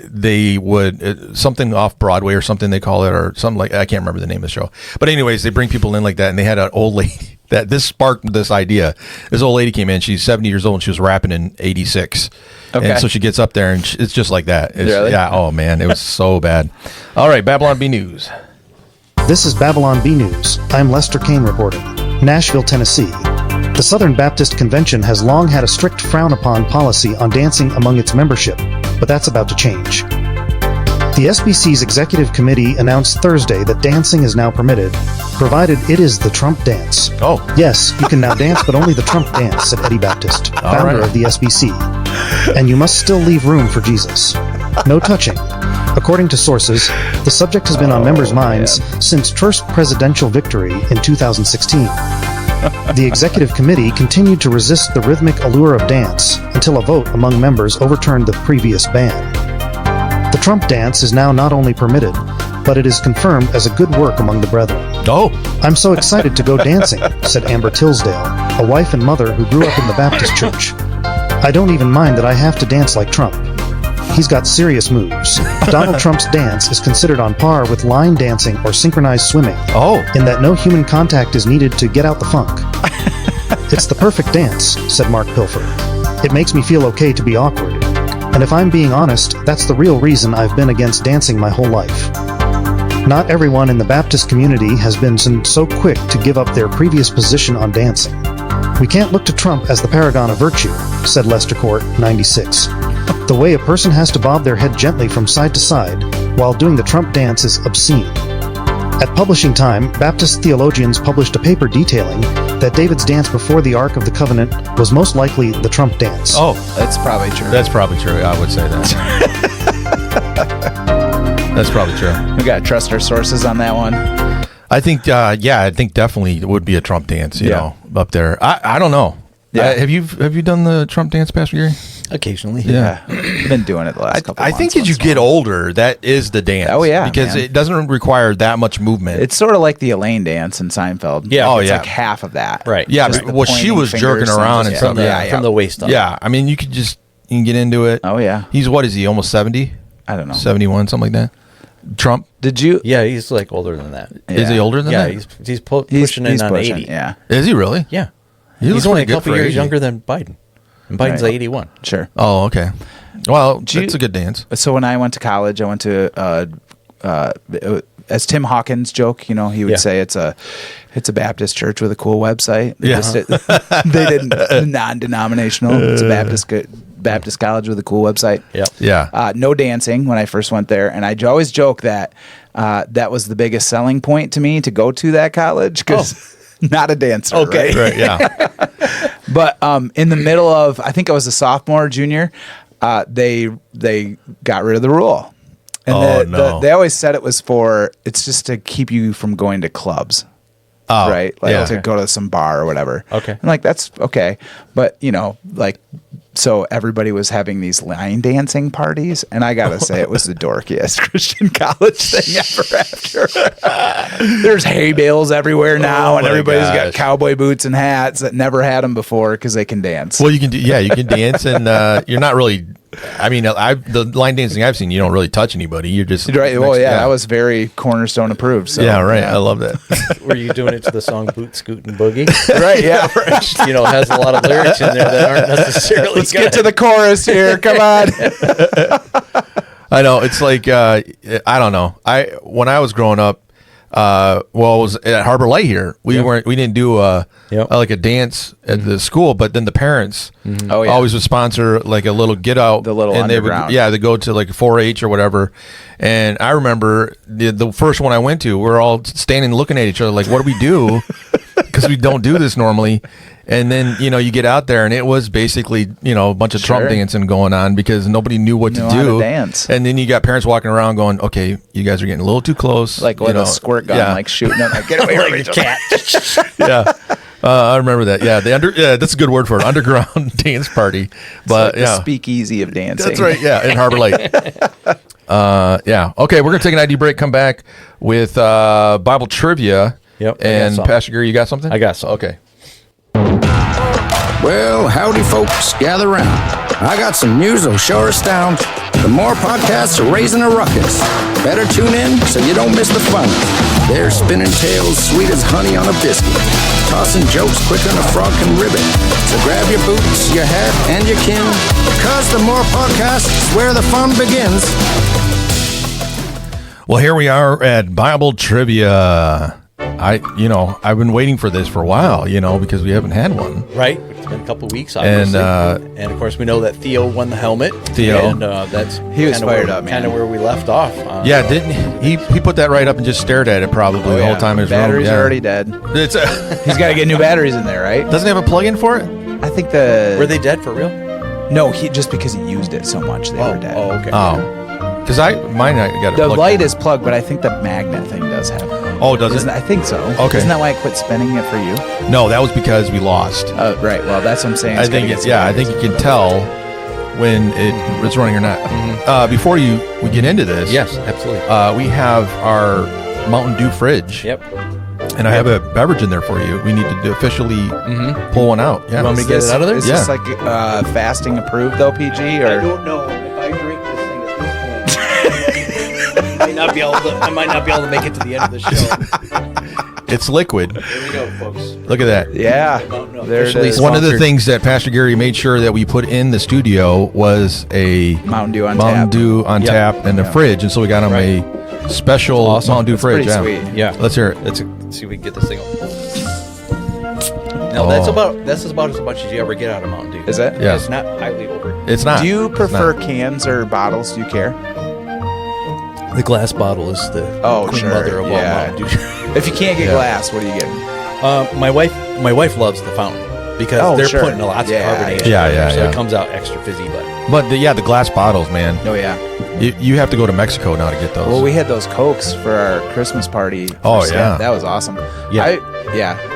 they would, something off Broadway or something they call it, or something like, I can't remember the name of the show. But anyways, they bring people in like that, and they had an old lady. This sparked this idea. This old lady came in. She's 70 years old, and she was rapping in 86. Okay. And so she gets up there, and it's just like that. It's, Really? Yeah. Oh, man. It was so bad. All right. Babylon B News. This is Babylon B News. I'm Lester Kane reporting. Nashville, Tennessee. The Southern Baptist Convention has long had a strict frown-upon policy on dancing among its membership, but that's about to change. The SBC's executive committee announced Thursday that dancing is now permitted, provided it is the Trump dance. Oh. Yes, you can now dance, but only the Trump dance, said Eddie Baptist, founder of the SBC. And you must still leave room for Jesus. No touching. According to sources, the subject has been on members' minds since Trump's presidential victory in 2016. The executive committee continued to resist the rhythmic allure of dance until a vote among members overturned the previous ban. The Trump dance is now not only permitted, but it is confirmed as a good work among the brethren. Oh. I'm so excited to go dancing, said Amber Tisdale, a wife and mother who grew up in the Baptist church. I don't even mind that I have to dance like Trump. He's got serious moves. Donald Trump's dance is considered on par with line dancing or synchronized swimming, in that no human contact is needed to get out the funk. It's the perfect dance, said Mark Pilfer. It makes me feel okay to be awkward. And if I'm being honest, that's the real reason I've been against dancing my whole life. Not everyone in the Baptist community has been so quick to give up their previous position on dancing. We can't look to Trump as the paragon of virtue, said Lester Court, 96. The way a person has to bob their head gently from side to side while doing the Trump dance is obscene. At publishing time, Baptist theologians published a paper detailing that David's dance before the Ark of the Covenant was most likely the Trump dance. Oh, That's probably true. that's probably true. I would say that. That's probably true. We got to trust our sources on that one. I think, I think definitely it would be a Trump dance, you know, up there. I don't know. Yeah. Have you done the Trump dance, Pastor Gary? Occasionally. Yeah. I've been doing it the last couple I months. think as you get older, that is the dance. Oh, yeah, because man. it doesn't require that much movement. It's sort of like the Elaine dance in Seinfeld. Yeah. Oh, It's yeah. like half of that. Right. yeah, Just but, the well, she pointing was jerking fingers around and just- stuff. From the waist up. Yeah, I mean, you can get into it. Oh, yeah. He's what is he? Almost 70? I don't know. 71, something like that. Trump? Did you? Yeah, he's like older than that. Is he older than Yeah, that? he's pushing in on pushing, 80. Yeah. Is he really? Yeah. He looks He's only a pretty good Oh, couple for years 80. younger than Biden. And Biden's Right. like 81. Sure. Oh, okay. Well, Do you- it's a good dance. So when I went to college, I went to as Tim Hawkins joke, you know, he would Yeah. say it's a Baptist church with a cool website. Yeah. They didn't non-denominational. It's a Baptist college with a cool website. Yep. Yeah. No dancing when I first went there, and I always joke that that was the biggest selling point to me to go to that college because not a dancer. Okay. right? Right, yeah. But in the middle of, I think I was a sophomore, junior, they got rid of the rule. And Oh, no. they always said it's just to keep you from going to clubs. Oh, Right? Like yeah. to go to some bar or whatever. Okay. And like, that's okay. But, you know, like, so everybody was having these line dancing parties. And I got to say, it was the dorkiest Christian college thing ever after. There's hay bales everywhere now. Oh, And my everybody's gosh. got cowboy boots and hats that never had them before because they can dance. Well, you can dance, and you're not really. I mean, the line dancing I've seen, you don't really touch anybody. You're just Right. Well, yeah, that was very Cornerstone approved. So, yeah, right. I love that. Were you doing it to the song Boot, Scoot, and Boogie? Right. Yeah. You know, has a lot of lyrics in there that aren't necessarily Let's get to the chorus here. Come on. I know. It's like I don't know. When I was growing up, it was at Harbor Light here. We didn't do like a dance at the school, but then the parents Oh, yeah. always would sponsor like a little get out, The little and underground. they go to like 4-H or whatever. And I remember the first one I went to, we're all standing looking at each other like, what do we do? Because we don't do this normally. And then, you know, you get out there and it was basically, you know, a bunch of Trump Sure. dancing going on because nobody knew what to Know how do. to dance. And then you got parents walking around going, okay, you guys are getting a little too close. Like with a squirt gun, like shooting them. Like, get away from like each a other. cat. yeah. I remember that. Yeah. That's a good word for it. Underground dance party. But Like the yeah. speakeasy of dancing. That's right. Yeah. In Harbor Light. Yeah. Okay. We're going to take an ID break, come back with Bible trivia. Yep, I got And something. Pastor Gary, you got something? I got something. Okay. Well, howdy, folks. Gather round. I got some news that'll sure astound. The more podcasts are raising a ruckus. Better tune in so you don't miss the fun. They're spinning tales sweet as honey on a biscuit. Tossing jokes quicker than a frog can ribbit. So grab your boots, your hat, and your kin. Cause the more podcasts is where the fun begins. Well, here we are at Bible trivia. I've been waiting for this for a while, because we haven't had one. Right. It's been a couple of weeks, obviously. And of course, we know that Theo won the helmet. Theo. And that's He was fired up, man. kind of where we left off. Yeah, didn't he? He put that right up and just stared at it probably the whole time in his Batteries room. are Yeah. already dead. It's He's got to get new batteries in there, right? doesn't it have a plug-in for it? I think the Were they dead for real? no, just because he used it so much, they were dead. Oh, okay. Oh, because mine I got it. The plugged light in. is plugged, but I think the magnet thing does have. Oh, does Isn't it? I think so. Okay. Isn't that why I quit spinning it for you? No, that was because we lost. Oh, right. Well, that's what I'm saying. I think I think you can tell when it's running or not. Before we get into this, Yes, absolutely. we have our Mountain Dew fridge. Yep. And I have a beverage in there for you. We need to officially pull one out. Yeah. You want me to get it out of there? Is Yeah. this like fasting approved though, PG? Or don't know if I drink this thing at this point. I might not be able to make it to the end of the show. It's liquid. Here we go, folks. Look at that. yeah, there it Officially is. One of the Sponsored. things that Pastor Gary made sure that we put in the studio was a Mountain Dew on Mountain tap. Dew on Yep. tap and a fridge, and so we got him a special Awesome. Mountain Dew That's fridge. pretty Yeah. sweet. Yeah. Let's hear it. Let's see if we can get this thing open. No, that's about as much as you ever get out of Mountain Dew. Is it? Yeah. It's not highly over. It's not. Do you It's prefer not. cans or bottles? Do you care? The glass bottle is the queen sure. mother of all Yeah. Mountain Dew. If you can't get glass, what are you getting? My wife loves the fountain because they're sure. putting lots of carbonation. Yeah, in there, yeah, so yeah. it comes out extra fizzy. But the glass bottles, man. Oh yeah. You have to go to Mexico now to get those. Well, we had those Cokes for our Christmas party. Oh, for Santa. yeah. That was awesome. Yeah. I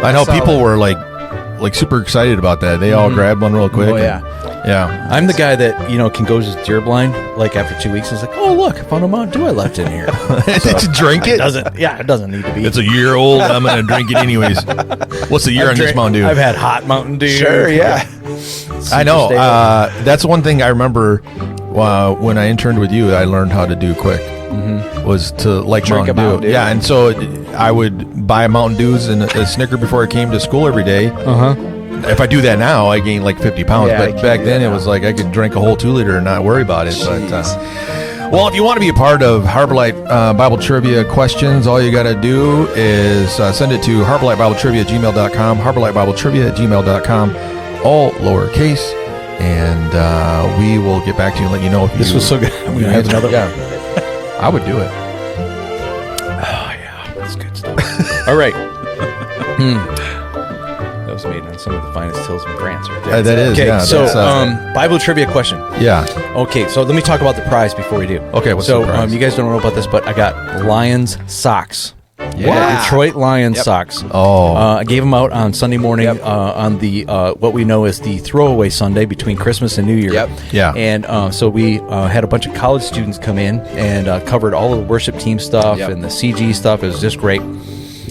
I know saw people that. were like super excited about that. They all grabbed one real quick. Oh yeah. Yeah. I'm the guy that can go just deer blind like after 2 weeks. It's like, oh look, I found a Mountain Dew I left in here. Did you drink it? It doesn't need to be. It's a year old. I'm gonna drink it anyways. What's the year on this Mountain Dew? I've had hot Mountain Dew. Sure. Yeah. I know. stable. That's one thing I remember when I interned with you. I learned how to do quick. Was to like Drink a Mountain Dew. Mountain Dew. Yeah, and so I would buy Mountain Dews and a Snicker before I came to school every day. If I do that now, I gain like 50 pounds. Yeah, I but can't back do then, that it now. was like I could drink a whole 2 liter and not worry about it. Jeez. But well, if you want to be a part of Harbor Light Bible Trivia questions, all you got to do is send it to harborlightbibletrivia@gmail.com, harborlightbibletrivia@gmail.com, all lowercase, and we will get back to you and let you know if This you, was so good. I'm gonna have another Yeah, I would do it. Oh yeah, that's good stuff. All right. That was made on some of the finest hills in France. Right there. That is, Okay, yeah. so that's, Bible trivia question. Yeah. Okay, so let me talk about the prize before we do. Okay, what's so the prize? you guys don't know about this, but I got Lions socks. Yeah. Detroit Lions socks. Oh. I gave them out on Sunday morning on the what we know as the throwaway Sunday between Christmas and New Year. Yep. Yeah. And so we had a bunch of college students come in and covered all of the worship team stuff Yep. and the CG stuff. It was just great.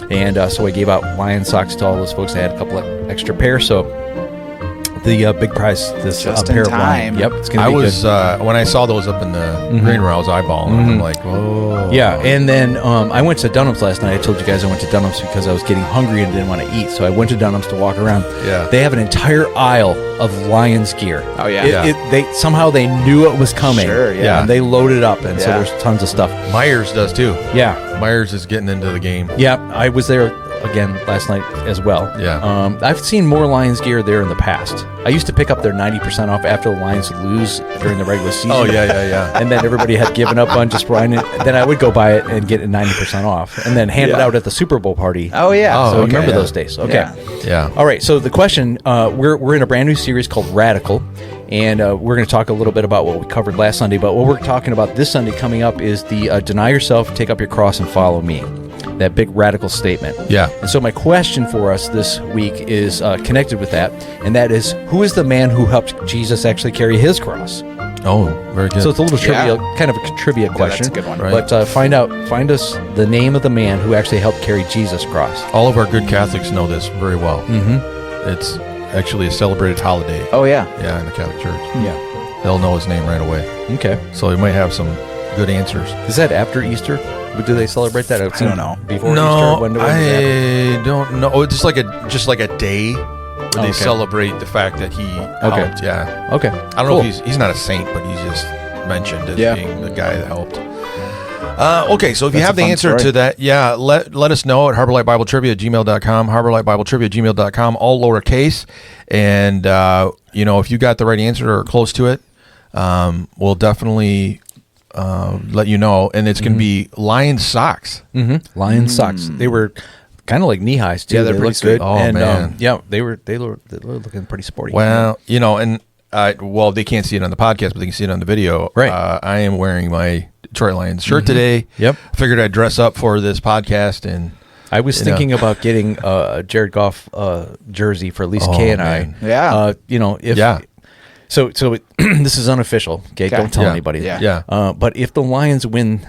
And so I gave out Lion socks to all those folks. I had a couple of extra pairs. So the big prize, this Just in pair of time. Lion. Yep, it's going I to be was good. when I saw those up in the green room, I was eyeballing them. I'm like, oh. Yeah, and then I went to Dunham's last night. I told you guys I went to Dunham's because I was getting hungry and didn't want to eat. So I went to Dunham's to walk around. Yeah. They have an entire aisle of Lions gear. Oh, yeah. They somehow they knew it was coming. Sure, yeah. And they loaded up, and so Yeah. there's tons of stuff. Myers does too. Yeah. Myers is getting into the game. Yeah, I was there again last night as well. Yeah. I've seen more Lions gear there in the past. I used to pick up their 90% off after the Lions would lose during the regular season. Oh yeah. And then everybody had given up on just buying it. Then I would go buy it and get it 90% off, and then hand it out at the Super Bowl party. Oh yeah. Oh, So okay, remember yeah. those days? Okay. Yeah. Yeah. All right. So the question: we're in a brand new series called Radical, and we're going to talk a little bit about what we covered last Sunday. But what we're talking about this Sunday coming up is the deny yourself, take up your cross, and follow me. That big radical statement. Yeah. And so my question for us this week is connected with that, and that is, who is the man who helped Jesus actually carry his cross? Oh, very good. So it's a little Yeah. trivia, kind of a trivia question. that's a good one. Right. But find us the name of the man who actually helped carry Jesus' cross. all of our good Catholics know this very well. Mm-hmm. It's actually a celebrated holiday. Oh yeah. Yeah, in the Catholic Church. Yeah. They'll know his name right away. Okay. So we might have some good answers. Is that after Easter? Do they celebrate that? I don't know. Before No, Easter? When is that? I don't know. It's just like a day where they Okay. celebrate the fact that he helped. Yeah. Okay. I don't know if he's not a saint, but he's just mentioned as being the guy that helped. Okay, so if you That's have a the fun answer story. to that, let us know at harborlightbibletrivia@gmail.com, harborlightbibletrivia@gmail.com, all lowercase. And, if you got the right answer or close to it, we'll definitely let you know. And it's going to be Lion socks. Lion socks. They were kind of like knee highs too. Yeah, they're they pretty looked good. sweet. Oh, and, man. they were looking pretty sporty. Well, and they can't see it on the podcast, but they can see it on the video. Right. I am wearing my Detroit Lions shirt today. Yep. Figured I'd dress up for this podcast, and I was thinking about getting a Jared Goff jersey for at least Kay and man. I. Yeah. If So this is unofficial. Okay, don't tell Yeah. anybody. Yeah. But if the Lions win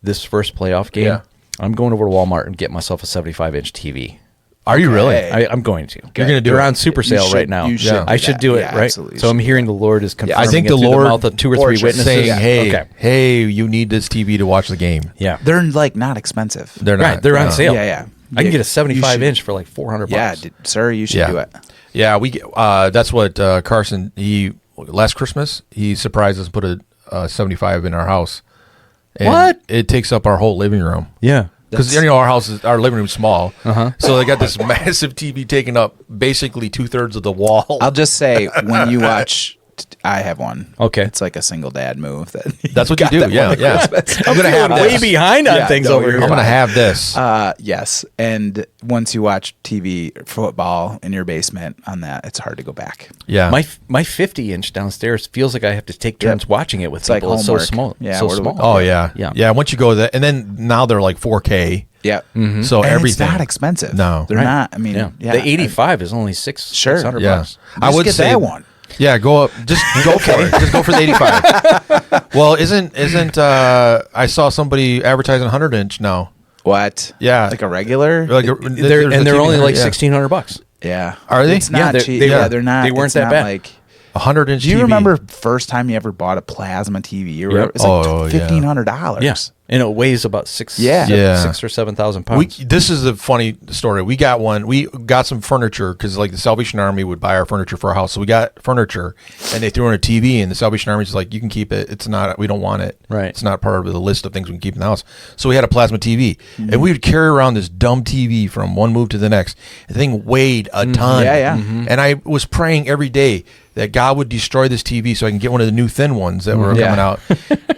this first playoff game, Yeah. I'm going over to Walmart and get myself a 75-inch TV. Are you really? Okay. I'm going to. You're gonna do They're it. on super sale should- right now. you should do I should that. do it, Yeah, right? absolutely. So I'm hearing the Lord is confirming I think it the through Lord the mouth of two or or three just witnesses. saying, Okay. hey, you need this TV to watch the game. Yeah. They're like not expensive. They're not. Right, they're on no. sale. Yeah. I can get a You 75-inch for like $400. Yeah, sir, you should Yeah. do it. Yeah, we get. That's what Carson. Last Christmas he surprised us, put a 75 in our house. And What? It takes up our whole living room. Yeah. because our living room's small, so they got this massive TV taking up basically 2/3 of the wall. I'll just say when you watch. I have one. Okay. It's like a single dad move. That's what you do. Yeah. I'm going to have way this. behind on things over here. I'm going to have this. Yes. And once you watch TV football in your basement on that, it's hard to go back. Yeah. My 50-inch downstairs feels like I have to take turns watching it with It's like people. It's so homework. small. Yeah, so we're- small. Oh, yeah. Yeah. Once you go there, and then now they're like 4K. Yeah. So And everything. it's not expensive. No. They're Right. not. I mean, Yeah. The 85 is only $600. Yeah. I Just would get say that one. Yeah, go up. Just go for it. Just go for the 85. Well, isn't I saw somebody advertising 100-inch now. What? Yeah. Like a regular? Like They're TV only like yeah. $1,600. Yeah. Are they? It's Yeah, not they're- cheap. they Yeah, were- they're not. they weren't it's that not bad. Like, 100-inch do you TV. remember first time you ever bought a plasma TV? It was like $1,500. Yeah. And it weighs about six or 7,000 pounds. This is a funny story. We got one. We got some furniture because like the Salvation Army would buy our furniture for our house. So we got furniture, and they threw in a TV, and the Salvation Army's like, "You can keep it. It's not. We don't want it. Right. It's not part of the list of things we can keep in the house." So we had a plasma TV, and we would carry around this dumb TV from one move to the next. The thing weighed a ton. Yeah, yeah. And I was praying every day that God would destroy this TV so I can get one of the new thin ones that were coming out.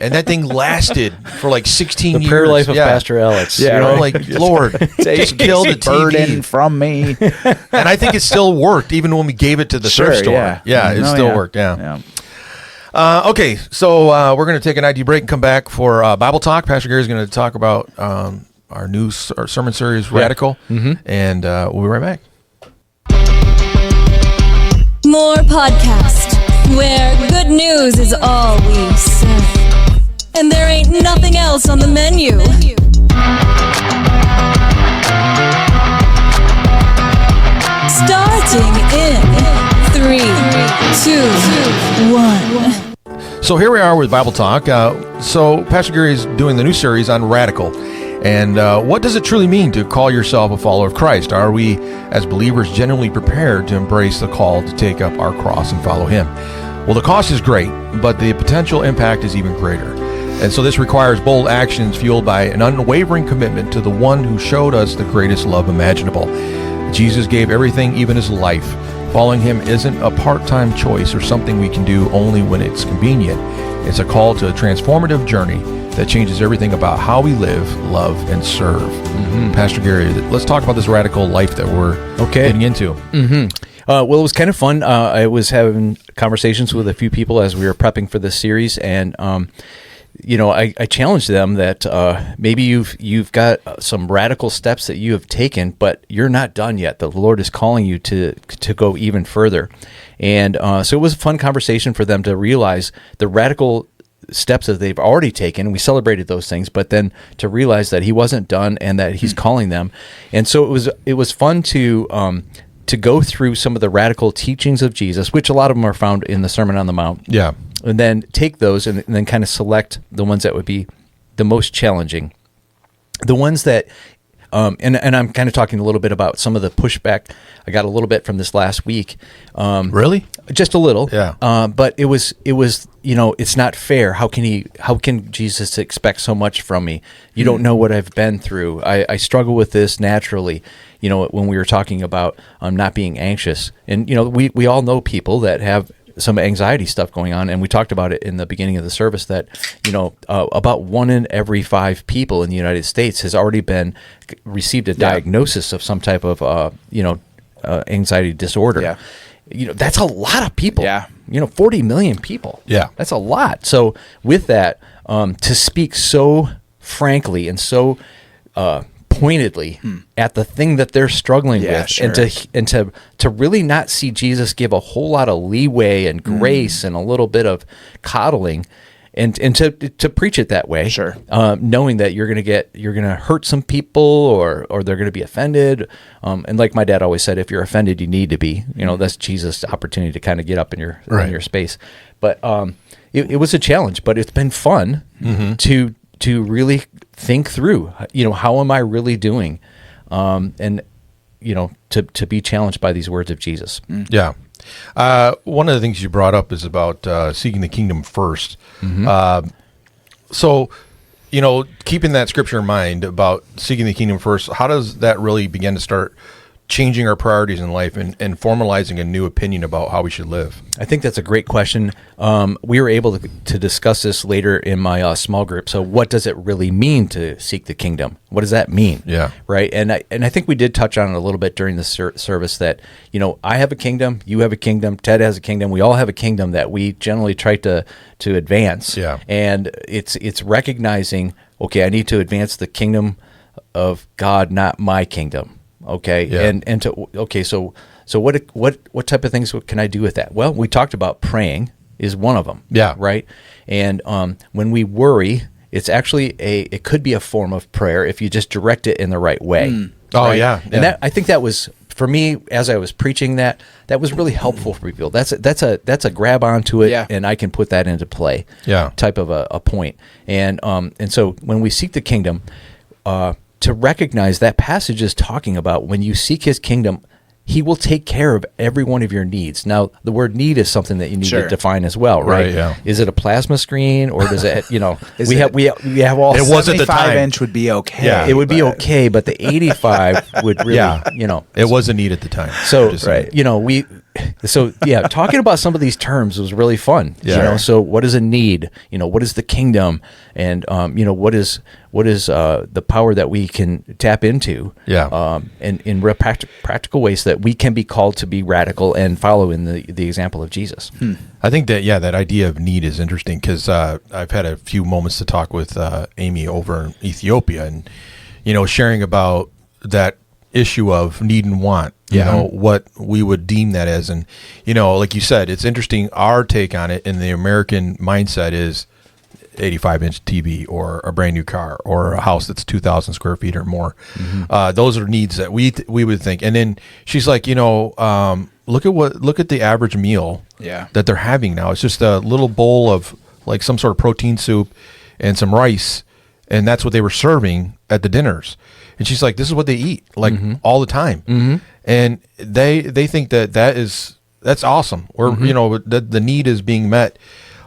And that thing lasted for like 16 the years. prayer life of Pastor Alex. Yeah, I'm like, Lord, just kill the burden TV. from me. And I think it still worked even when we gave it to the thrift store. Yeah, It No, still worked. Yeah. Okay, so we're going to take an ID break and come back for Bible Talk. Pastor Gary's going to talk about our new sermon series, Radical, and we'll be right back. More podcast, where good news is all we serve. And there ain't nothing else on the menu. Starting in 3, 2, 1. So here we are with Bible Talk. So Pastor Gary is doing the new series on Radical. And what does it truly mean to call yourself a follower of Christ? Are we, as believers, genuinely prepared to embrace the call to take up our cross and follow Him? Well, the cost is great, but the potential impact is even greater. And so this requires bold actions fueled by an unwavering commitment to the one who showed us the greatest love imaginable. Jesus gave everything, even His life. Following Him isn't a part-time choice or something we can do only when it's convenient. It's a call to a transformative journey that changes everything about how we live, love, and serve. Pastor Gary, let's talk about this radical life that we're getting into. Well, it was kind of fun. I was having conversations with a few people as we were prepping for this series, and I challenged them that maybe you've got some radical steps that you have taken, but you're not done yet. The Lord is calling you to go even further, and so it was a fun conversation for them to realize the radical steps that they've already taken. We celebrated those things, but then to realize that He wasn't done and that He's calling them, and so it was fun to go through some of the radical teachings of Jesus, which a lot of them are found in the Sermon on the Mount. Yeah. And then take those and then kind of select the ones that would be the most challenging. The ones that, and I'm kind of talking a little bit about some of the pushback I got a little bit from this last week. Really? Just a little. Yeah. But it was, it's not fair. How can Jesus expect so much from me? You don't know what I've been through. I struggle with this naturally. When we were talking about not being anxious, and we all know people that have some anxiety stuff going on, and we talked about it in the beginning of the service that about 1 in every 5 people in the United States has already received a diagnosis of some type of anxiety disorder. Yeah. That's a lot of people. Yeah. 40 million people. Yeah. That's a lot. So with that, to speak so frankly and so pointedly at the thing that they're struggling with, sure. and to really not see Jesus give a whole lot of leeway and grace and a little bit of coddling, and to preach it that way, Sure. Knowing that you're gonna hurt some people or they're gonna be offended, and like my dad always said, if you're offended, you need to be. That's Jesus' opportunity to kind of get up in your space. But it was a challenge, but it's been fun to really think through, how am I really doing? And to be challenged by these words of Jesus. Yeah. One of the things you brought up is about seeking the kingdom first. So keeping that scripture in mind about seeking the kingdom first, how does that really begin to start changing our priorities in life and formalizing a new opinion about how we should live? I think that's a great question. We were able to discuss this later in my small group. So what does it really mean to seek the kingdom? What does that mean? Yeah. Right. And I think we did touch on it a little bit during the service that, I have a kingdom, you have a kingdom, Ted has a kingdom. We all have a kingdom that we generally try to advance. Yeah. And it's recognizing, okay, I need to advance the kingdom of God, not my kingdom. Okay. Yeah. So what type of things can I do with that? Well, we talked about praying is one of them. Yeah. Right. And when we worry, it's actually it could be a form of prayer if you just direct it in the right way. Oh, right? yeah. And I think that was, for me, as I was preaching that was really helpful for people. That's a grab onto it, and I can put that into play. Yeah. Type of a point. And so when we seek the kingdom, to recognize that passage is talking about when you seek his kingdom, he will take care of every one of your needs. Now, the word need is something that you need to define as well, right? Yeah. Is it a plasma screen, or does it, we have all. It was at the time. 75-inch would be okay. Yeah. It would be okay, but the 85 would really, It was a need at the time. So, talking about some of these terms was really fun. Yeah. So what is a need? What is the kingdom? And, what is the power that we can tap into? Yeah. In real practical ways that we can be called to be radical and follow in the example of Jesus. I think that, that idea of need is interesting because I've had a few moments to talk with Amy over in Ethiopia and, sharing about that issue of need and want, what we would deem that as. And, like you said, it's interesting. Our take on it in the American mindset is 85-inch TV or a brand new car or a house that's 2,000 square feet or more. Those are needs that we would think. And then she's like, look at the average meal that they're having now. It's just a little bowl of like some sort of protein soup and some rice, and that's what they were serving at the dinners. And she's like, this is what they eat like all the time. And they think that's awesome. Or, the need is being met.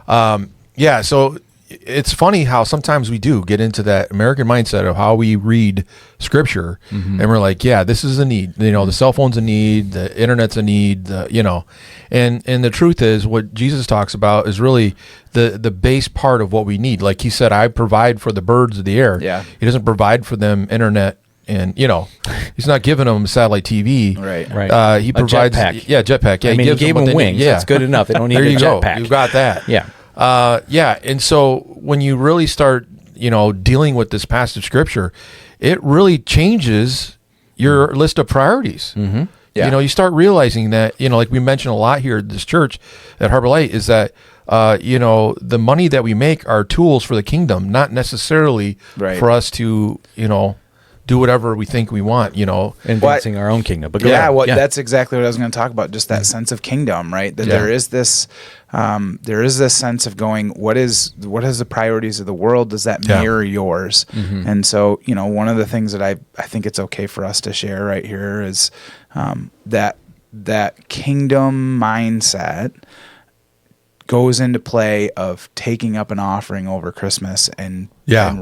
So it's funny how sometimes we do get into that American mindset of how we read scripture and we're like, this is a need. The cell phone's a need, the internet's a need, and the truth is what Jesus talks about is really the base part of what we need. Like he said, I provide for the birds of the air. Yeah. He doesn't provide for them internet. And he's not giving them satellite TV. Right. He provides jetpack. Jetpack. Yeah, he gave them wings. That's good enough. They don't need a jetpack. You've got that. Yeah. And so when you really start, dealing with this passage of scripture, it really changes your list of priorities. You start realizing that, like we mentioned a lot here at this church at Harbor Light is that, the money that we make are tools for the kingdom, not necessarily for us to, do whatever we think we want, advancing our own kingdom. But that's exactly what I was going to talk about. Just that sense of kingdom, right? That there is this sense of going, what is the priorities of the world? Does that mirror yours? And so, one of the things that I think it's okay for us to share right here is that kingdom mindset goes into play of taking up an offering over Christmas and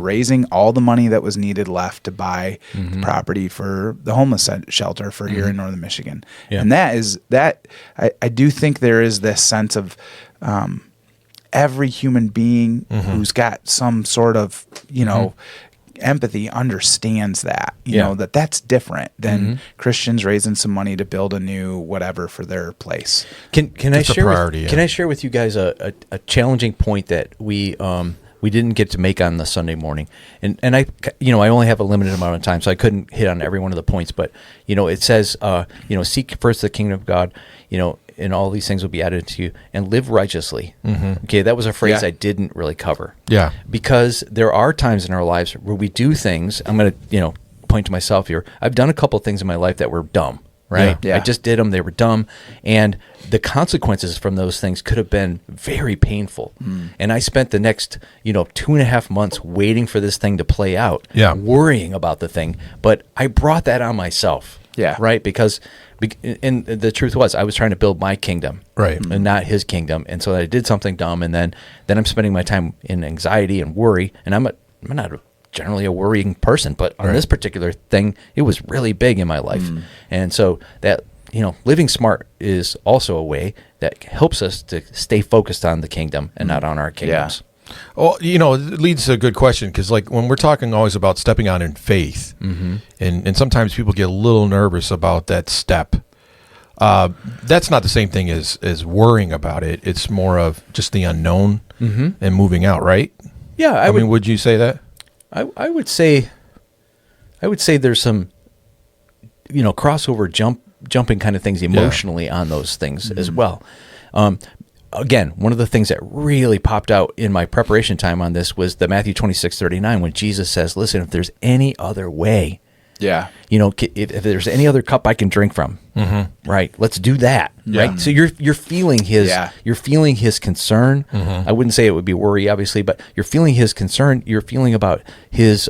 raising all the money that was needed left to buy the property for the homeless shelter for here in northern Michigan. And I do think there is this sense of every human being who's got some sort of, empathy understands that, that's different than Christians raising some money to build a new whatever for their place. Can I share with you guys a challenging point that we didn't get to make on the Sunday morning, and I only have a limited amount of time, so I couldn't hit on every one of the points. But it says seek first the kingdom of God, and all these things will be added to you, and live righteously. Okay, that was a phrase I didn't really cover. Yeah, because there are times in our lives where we do things. I'm going to point to myself here. I've done a couple of things in my life that were dumb. Right? I just did them. They were dumb. And the consequences from those things could have been very painful. And I spent the next, 2.5 months waiting for this thing to play out, worrying about the thing. But I brought that on myself. Right? Because the truth was I was trying to build my kingdom. Right. And not his kingdom. And so I did something dumb. And then I'm spending my time in anxiety and worry. And I'm generally a worrying person, but on this particular thing, it was really big in my life. And so that, living smart is also a way that helps us to stay focused on the kingdom and not on our kingdoms. Well, it leads to a good question, because like when we're talking always about stepping out in faith, and sometimes people get a little nervous about that step. That's not the same thing as worrying about it. It's more of just the unknown and moving out, right? Yeah, I mean, would you say that? I would say there's some, crossover jumping kind of things emotionally on those things as well. Again, one of the things that really popped out in my preparation time on this was the Matthew 26:39, when Jesus says, "Listen, if there's any other way, if there's any other cup I can drink from, right? Let's do that, right?" So you're feeling his concern. I wouldn't say it would be worry, obviously, but you're feeling his concern. You're feeling about his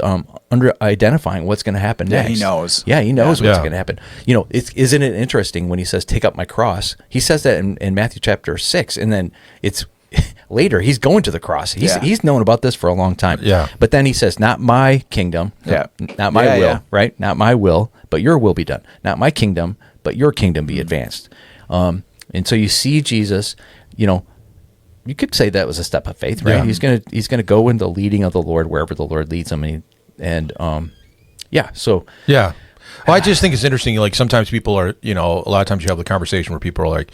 identifying what's going to happen next. He knows. Yeah, he knows what's going to happen. Isn't it interesting when he says, "Take up my cross"? He says that in Matthew chapter 6, and then it's later he's going to the cross. He's known about this for a long time. Yeah. But then he says, "Not my kingdom, not my will, right? Not my will, but your will be done. Not my kingdom, but your kingdom be advanced." And so you see Jesus, you could say that was a step of faith, right? Yeah. He's gonna go in the leading of the Lord wherever the Lord leads him, Well, I just think it's interesting. Like sometimes people are, a lot of times you have the conversation where people are like,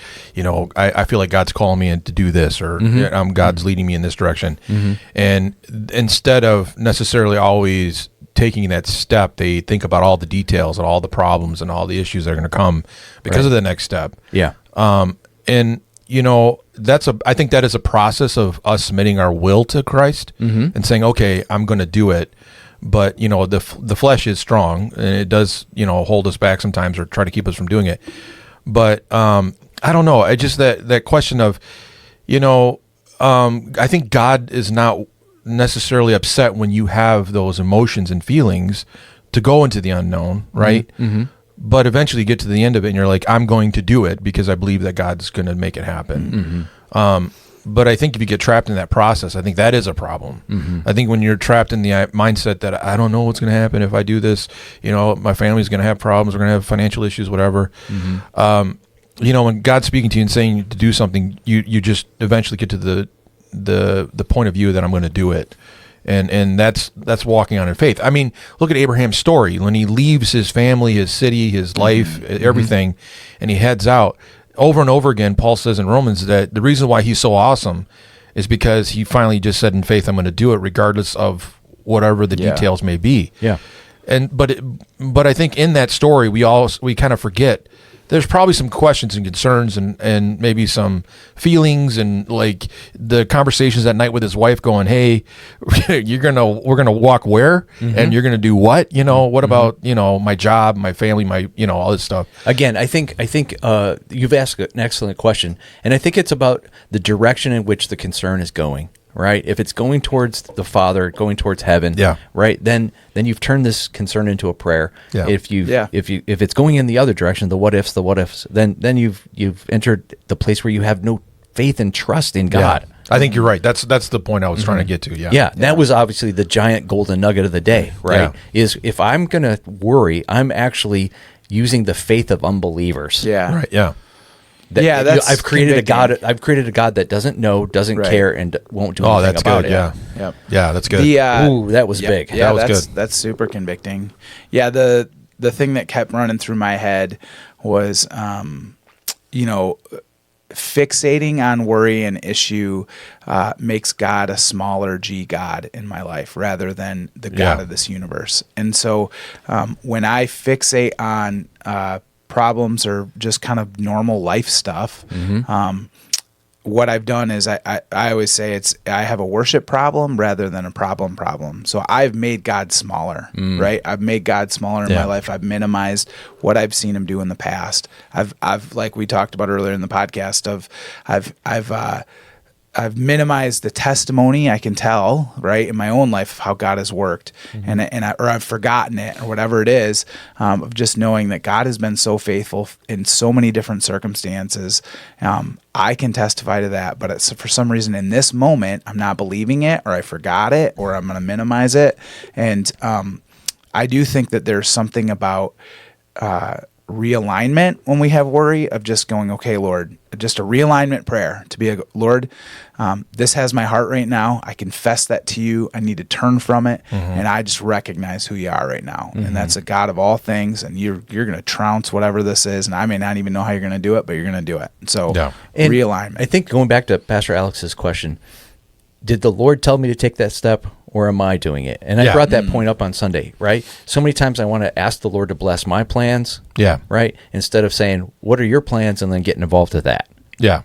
I feel like God's calling me in to do this, or God's leading me in this direction. And instead of necessarily always taking that step, they think about all the details and all the problems and all the issues that are going to come because of the next step. Yeah. And I think that is a process of us submitting our will to Christ and saying, okay, I'm going to do it. But, the flesh is strong, and it does, hold us back sometimes or try to keep us from doing it. But I don't know. I just, that question of, I think God is not necessarily upset when you have those emotions and feelings to go into the unknown, right? But eventually you get to the end of it and you're like, I'm going to do it because I believe that God's going to make it happen. But I think if you get trapped in that process, I think that is a problem. I think when you're trapped in the mindset that I don't know what's going to happen if I do this, my family's going to have problems, we're going to have financial issues, whatever. When God's speaking to you and saying to do something, you just eventually get to the point of view that I'm going to do it. And that's walking on in faith. I mean, look at Abraham's story. When he leaves his family, his city, his life, everything, and he heads out. Over and over again, Paul says in Romans that the reason why he's so awesome is because he finally just said in faith, I'm going to do it regardless of whatever the details may be. Yeah. But I think in that story, we kind of forget there's probably some questions and concerns and maybe some feelings and like the conversations that night with his wife going, hey, we're going to walk where and you're going to do what, what about, my job, my family, my, all this stuff. Again, I think you've asked an excellent question, and I think it's about the direction in which the concern is going. Right, if it's going towards the Father, going towards heaven, right, then you've turned this concern into a prayer. Yeah. If it's going in the other direction, the what ifs, then you've entered the place where you have no faith and trust in God. Yeah. I think you're right. That's the point I was trying to get to. Yeah. That was obviously the giant golden nugget of the day. Right, is if I'm going to worry, I'm actually using the faith of unbelievers. Yeah. Right. Yeah. I've created a God. I've created a God that doesn't know, doesn't care, and won't do anything about it. Yeah, that's good. That was big. Yeah, that was good. That's super convicting. Yeah, the thing that kept running through my head was, fixating on worry and issue makes God a smaller G God in my life rather than the God of this universe. And so when I fixate on problems or just kind of normal life stuff, what I've done is I always say I have a worship problem rather than a problem. So I've made God smaller, right? I've made God smaller in my life. I've minimized what I've seen him do in the past. I've like we talked about earlier in the podcast I've minimized the testimony I can tell, right, in my own life of how God has worked, or I've forgotten it, or whatever it is, of just knowing that God has been so faithful in so many different circumstances. I can testify to that, but for some reason in this moment, I'm not believing it, or I forgot it, or I'm going to minimize it. And I do think that there's something about realignment when we have worry, of just going, okay, Lord, just a realignment prayer to be Lord, this has my heart right now. I confess that to you. I need to turn from it. And I just recognize who you are right now. And that's a God of all things. And you're going to trounce whatever this is. And I may not even know how you're going to do it, but you're going to do it. So realignment. I think going back to Pastor Alex's question, did the Lord tell me to take that step, or am I doing it? And I brought that point up on Sunday, right? So many times I want to ask the Lord to bless my plans, right? Instead of saying, what are your plans, and then getting involved with that.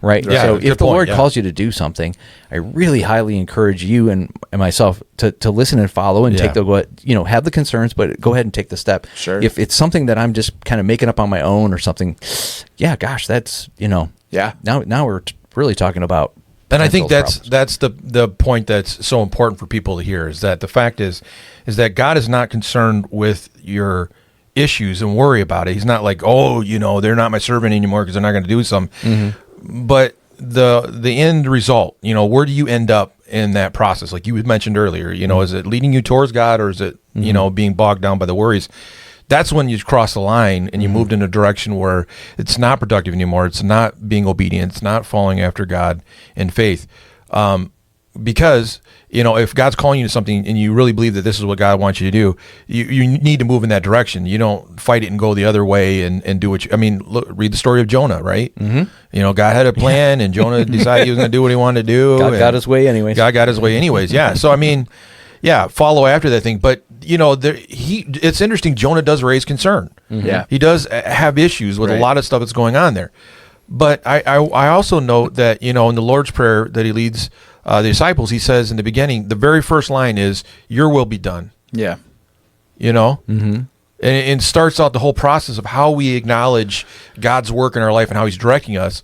Right? Yeah, so if the point, Lord calls you to do something, I really highly encourage you and myself to listen and follow and take have the concerns, but go ahead and take the step. Sure. If it's something that I'm just kind of making up on my own or something, that's, now we're really talking about. And I think that's the point that's so important for people to hear, is that the fact is that God is not concerned with your issues and worry about it. He's not like, they're not my servant anymore because they're not going to do something. But the end result, where do you end up in that process? Like you had mentioned earlier, is it leading you towards God, or is it, being bogged down by the worries? That's when you cross the line and you moved in a direction where it's not productive anymore. It's not being obedient. It's not following after God in faith. Because, if God's calling you to something and you really believe that this is what God wants you to do, you need to move in that direction. You don't fight it and go the other way and do what read the story of Jonah, right? God had a plan and Jonah decided he was going to do what he wanted to do. God got his way anyways. God got his way anyways, yeah. So, follow after that thing. But, it's interesting. Jonah does raise concern. Yeah. He does have issues with a lot of stuff that's going on there. But I also note that, in the Lord's Prayer that he leads the disciples, he says in the beginning, the very first line is, your will be done. Yeah. And starts out the whole process of how we acknowledge God's work in our life and how he's directing us.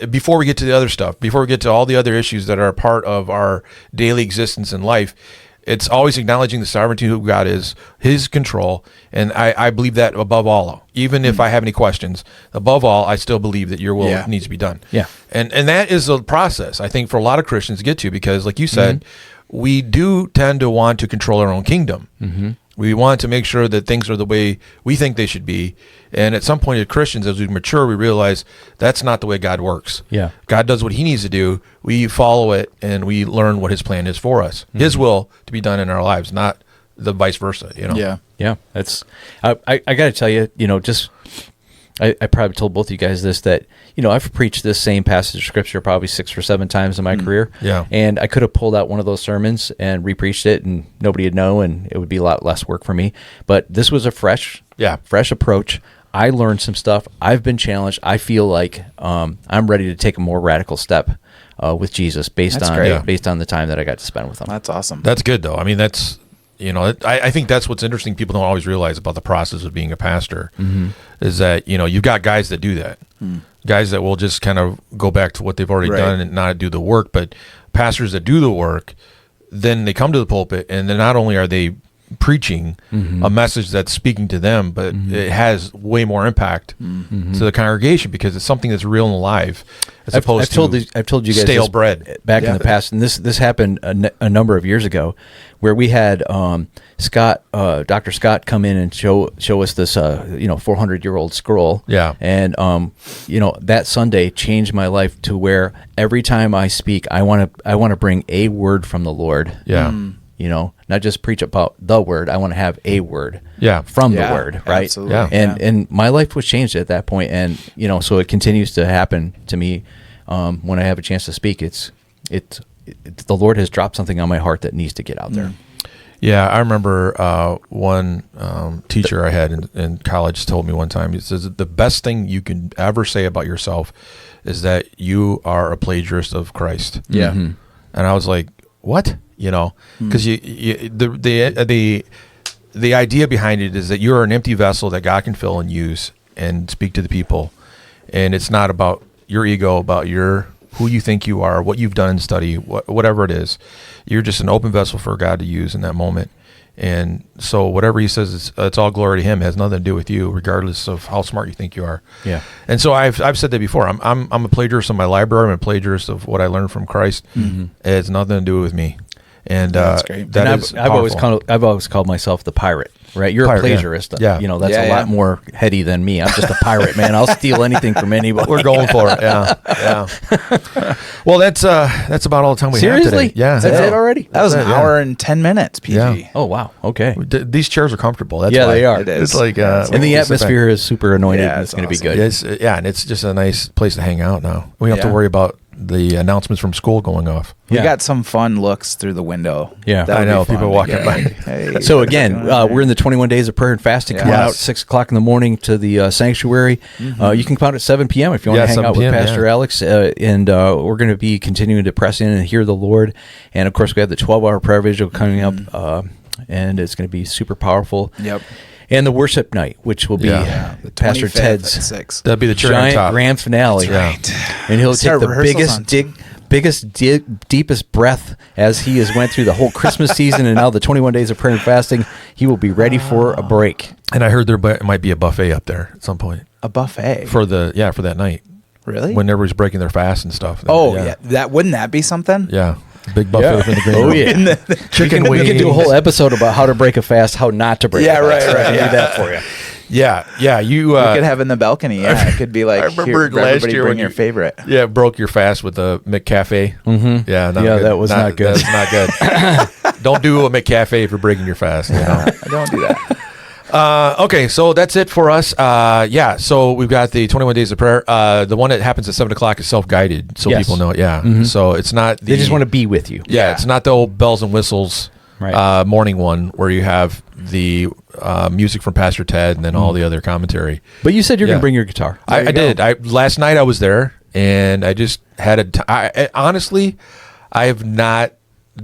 Before we get to the other stuff, before we get to all the other issues that are a part of our daily existence in life, it's always acknowledging the sovereignty of God is, his control. And I believe that above all, even if I have any questions, above all, I still believe that your will needs to be done. Yeah. And that is a process, I think, for a lot of Christians to get to, because like you said, we do tend to want to control our own kingdom. We want to make sure that things are the way we think they should be. And at some point as Christians, as we mature, we realize that's not the way God works. Yeah. God does what he needs to do. We follow it and we learn what his plan is for us. His will to be done in our lives, not the vice versa, Yeah. Yeah. That's, I got to tell you, I probably told both of you guys this, that, I've preached this same passage of scripture probably 6 or 7 times in my career. Yeah. And I could have pulled out one of those sermons and repreached it and nobody would know, and it would be a lot less work for me. But this was a fresh approach. I learned some stuff. I've been challenged. I feel like I'm ready to take a more radical step with Jesus based on the time that I got to spend with him. That's awesome. That's good, though. I mean, that's, I think that's what's interesting. People don't always realize about the process of being a pastor is that, you've got guys that do that. Guys that will just kind of go back to what they've already done and not do the work. But pastors that do the work, then they come to the pulpit, and then not only are they preaching a message that's speaking to them, but it has way more impact to the congregation because it's something that's real and alive, as opposed to I've told you guys stale this bread back in the past, and this happened a number of years ago, where we had Dr. Scott come in and show us this 400-year-old scroll. Yeah. And that Sunday changed my life to where every time I speak, I want to bring a word from the Lord. Yeah. Not just preach about the word. I want to have a word from the word, right? Absolutely. Yeah. And my life was changed at that point, and so it continues to happen to me when I have a chance to speak. The Lord has dropped something on my heart that needs to get out there. Yeah, I remember one teacher I had in college told me one time, he says, the best thing you can ever say about yourself is that you are a plagiarist of Christ. Yeah. And I was like, what? Because the idea behind it is that you're an empty vessel that God can fill and use and speak to the people. And it's not about your ego, about your who you think you are, what you've done in study, whatever it is. You're just an open vessel for God to use in that moment. And so whatever he says, it's all glory to him. It has nothing to do with you, regardless of how smart you think you are. Yeah. And so I've said that before. I'm a plagiarist of my library. I'm a plagiarist of what I learned from Christ. It has nothing to do with me. And that's great. I've always called myself the pirate. Right, you're a plagiarist. Yeah. That's a lot more heady than me. I'm just a pirate, man. I'll steal anything from anybody. We're going for it. Yeah. Well, that's about all the time we have Seriously? today. Yeah, That's it already? That was an hour and 10 minutes, PG. Yeah. Oh wow. Okay. These chairs are comfortable. That's why. They are. It is. It's like, and the atmosphere is super anointed. Yeah, and it's going to be awesome. good. and it's just a nice place to hang out now. We don't have to worry about the announcements from school going off. We got some fun looks through the window. Yeah. That would I know, be fun. people walking by. Hey, So again, we're in the 21 days of prayer and fasting. Come out at 6 o'clock in the morning to the sanctuary. You can come out at 7 p.m. if you want to hang 7 out with p.m., Pastor Alex. And we're going to be continuing to press in and hear the Lord. And of course, we have the 12-hour prayer vigil coming up, and it's going to be super powerful. Yep. And the worship night, which will be The Pastor 25th Ted's at 6. That'd be the cherry on giant top. grand finale. Right. And he'll take Start the rehearsals deepest breath as he has went through the whole Christmas season and now the 21 days of prayer and fasting. He will be ready for a break. And I heard there might be a buffet up there at some point A buffet. for that night Really? when everybody's breaking their fast and stuff. Yeah. Wouldn't that be something? Yeah. Big buffet from the green Oh, room. yeah. Chicken we wings. can do a whole episode about how to break a fast, how not to break a fast. right. Do that for you. Yeah. You We could have in the balcony. Yeah, it could be like, I remember here, last everybody year bring when your you- favorite. broke your fast with the McCafe. Mm-hmm. Yeah, not Yeah, good. that was not good. That's not good. Don't do a McCafe if you're breaking your fast. You know? I don't do that. Okay, so that's it for us. So we've got the 21 Days of Prayer. The one that happens at 7 o'clock is self-guided, so Yes. people know it. Yeah, so it's not. They just want to be with you. Yeah, it's not the old bells and whistles Right. morning one where you have the music from Pastor Ted and then all the other commentary. But you said you're going Yeah. to bring your guitar. I did. Last night I was there and I just had honestly, I have not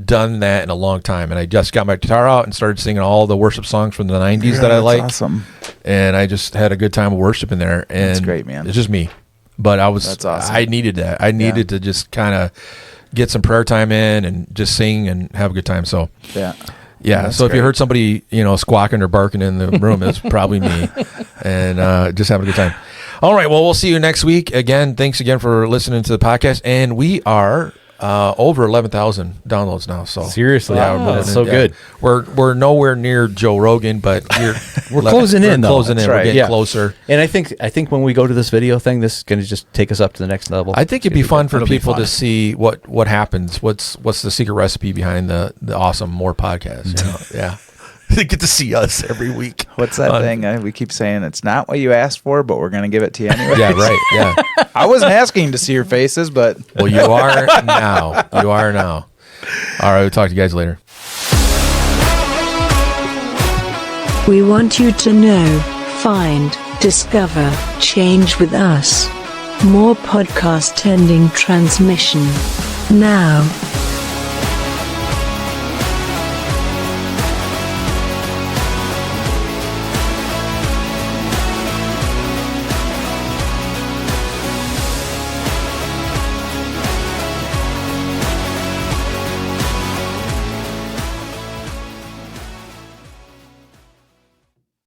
done that in a long time, and I just got my guitar out and started singing all the worship songs from the 90s that I That's like. awesome. And I just had a good time of worshiping there. And That's great, man. It's just me, but That's awesome. I needed that. I needed to just kind of get some prayer time in and just sing and have a good time. So Yeah. That's so if you great. heard somebody squawking or barking in the room, it's probably me, and just having a good time. All right, well, we'll see you next week. Again, thanks again for listening to the podcast, and we are over 11,000 downloads now. So Seriously? yeah, Wow. we're moving That's in. so good. We're nowhere near Joe Rogan, but We're closing in, though. Closing That's in. We're right. getting closer. And I think when we go to this video thing, this is going to just take us up to the next level. I think it'd be fun for It'll be people fun. to see what happens. What's the secret recipe behind the awesome More podcast? Yeah, they get to see us every week. What's that thing? We keep saying it's not what you asked for, but we're going to give it to you anyway. Yeah, right. Yeah. I wasn't asking to see your faces, but Well, you are now. You are now. All right, we'll talk to you guys later. We want you to know, find, discover, change with us. More podcast ending transmission. Now.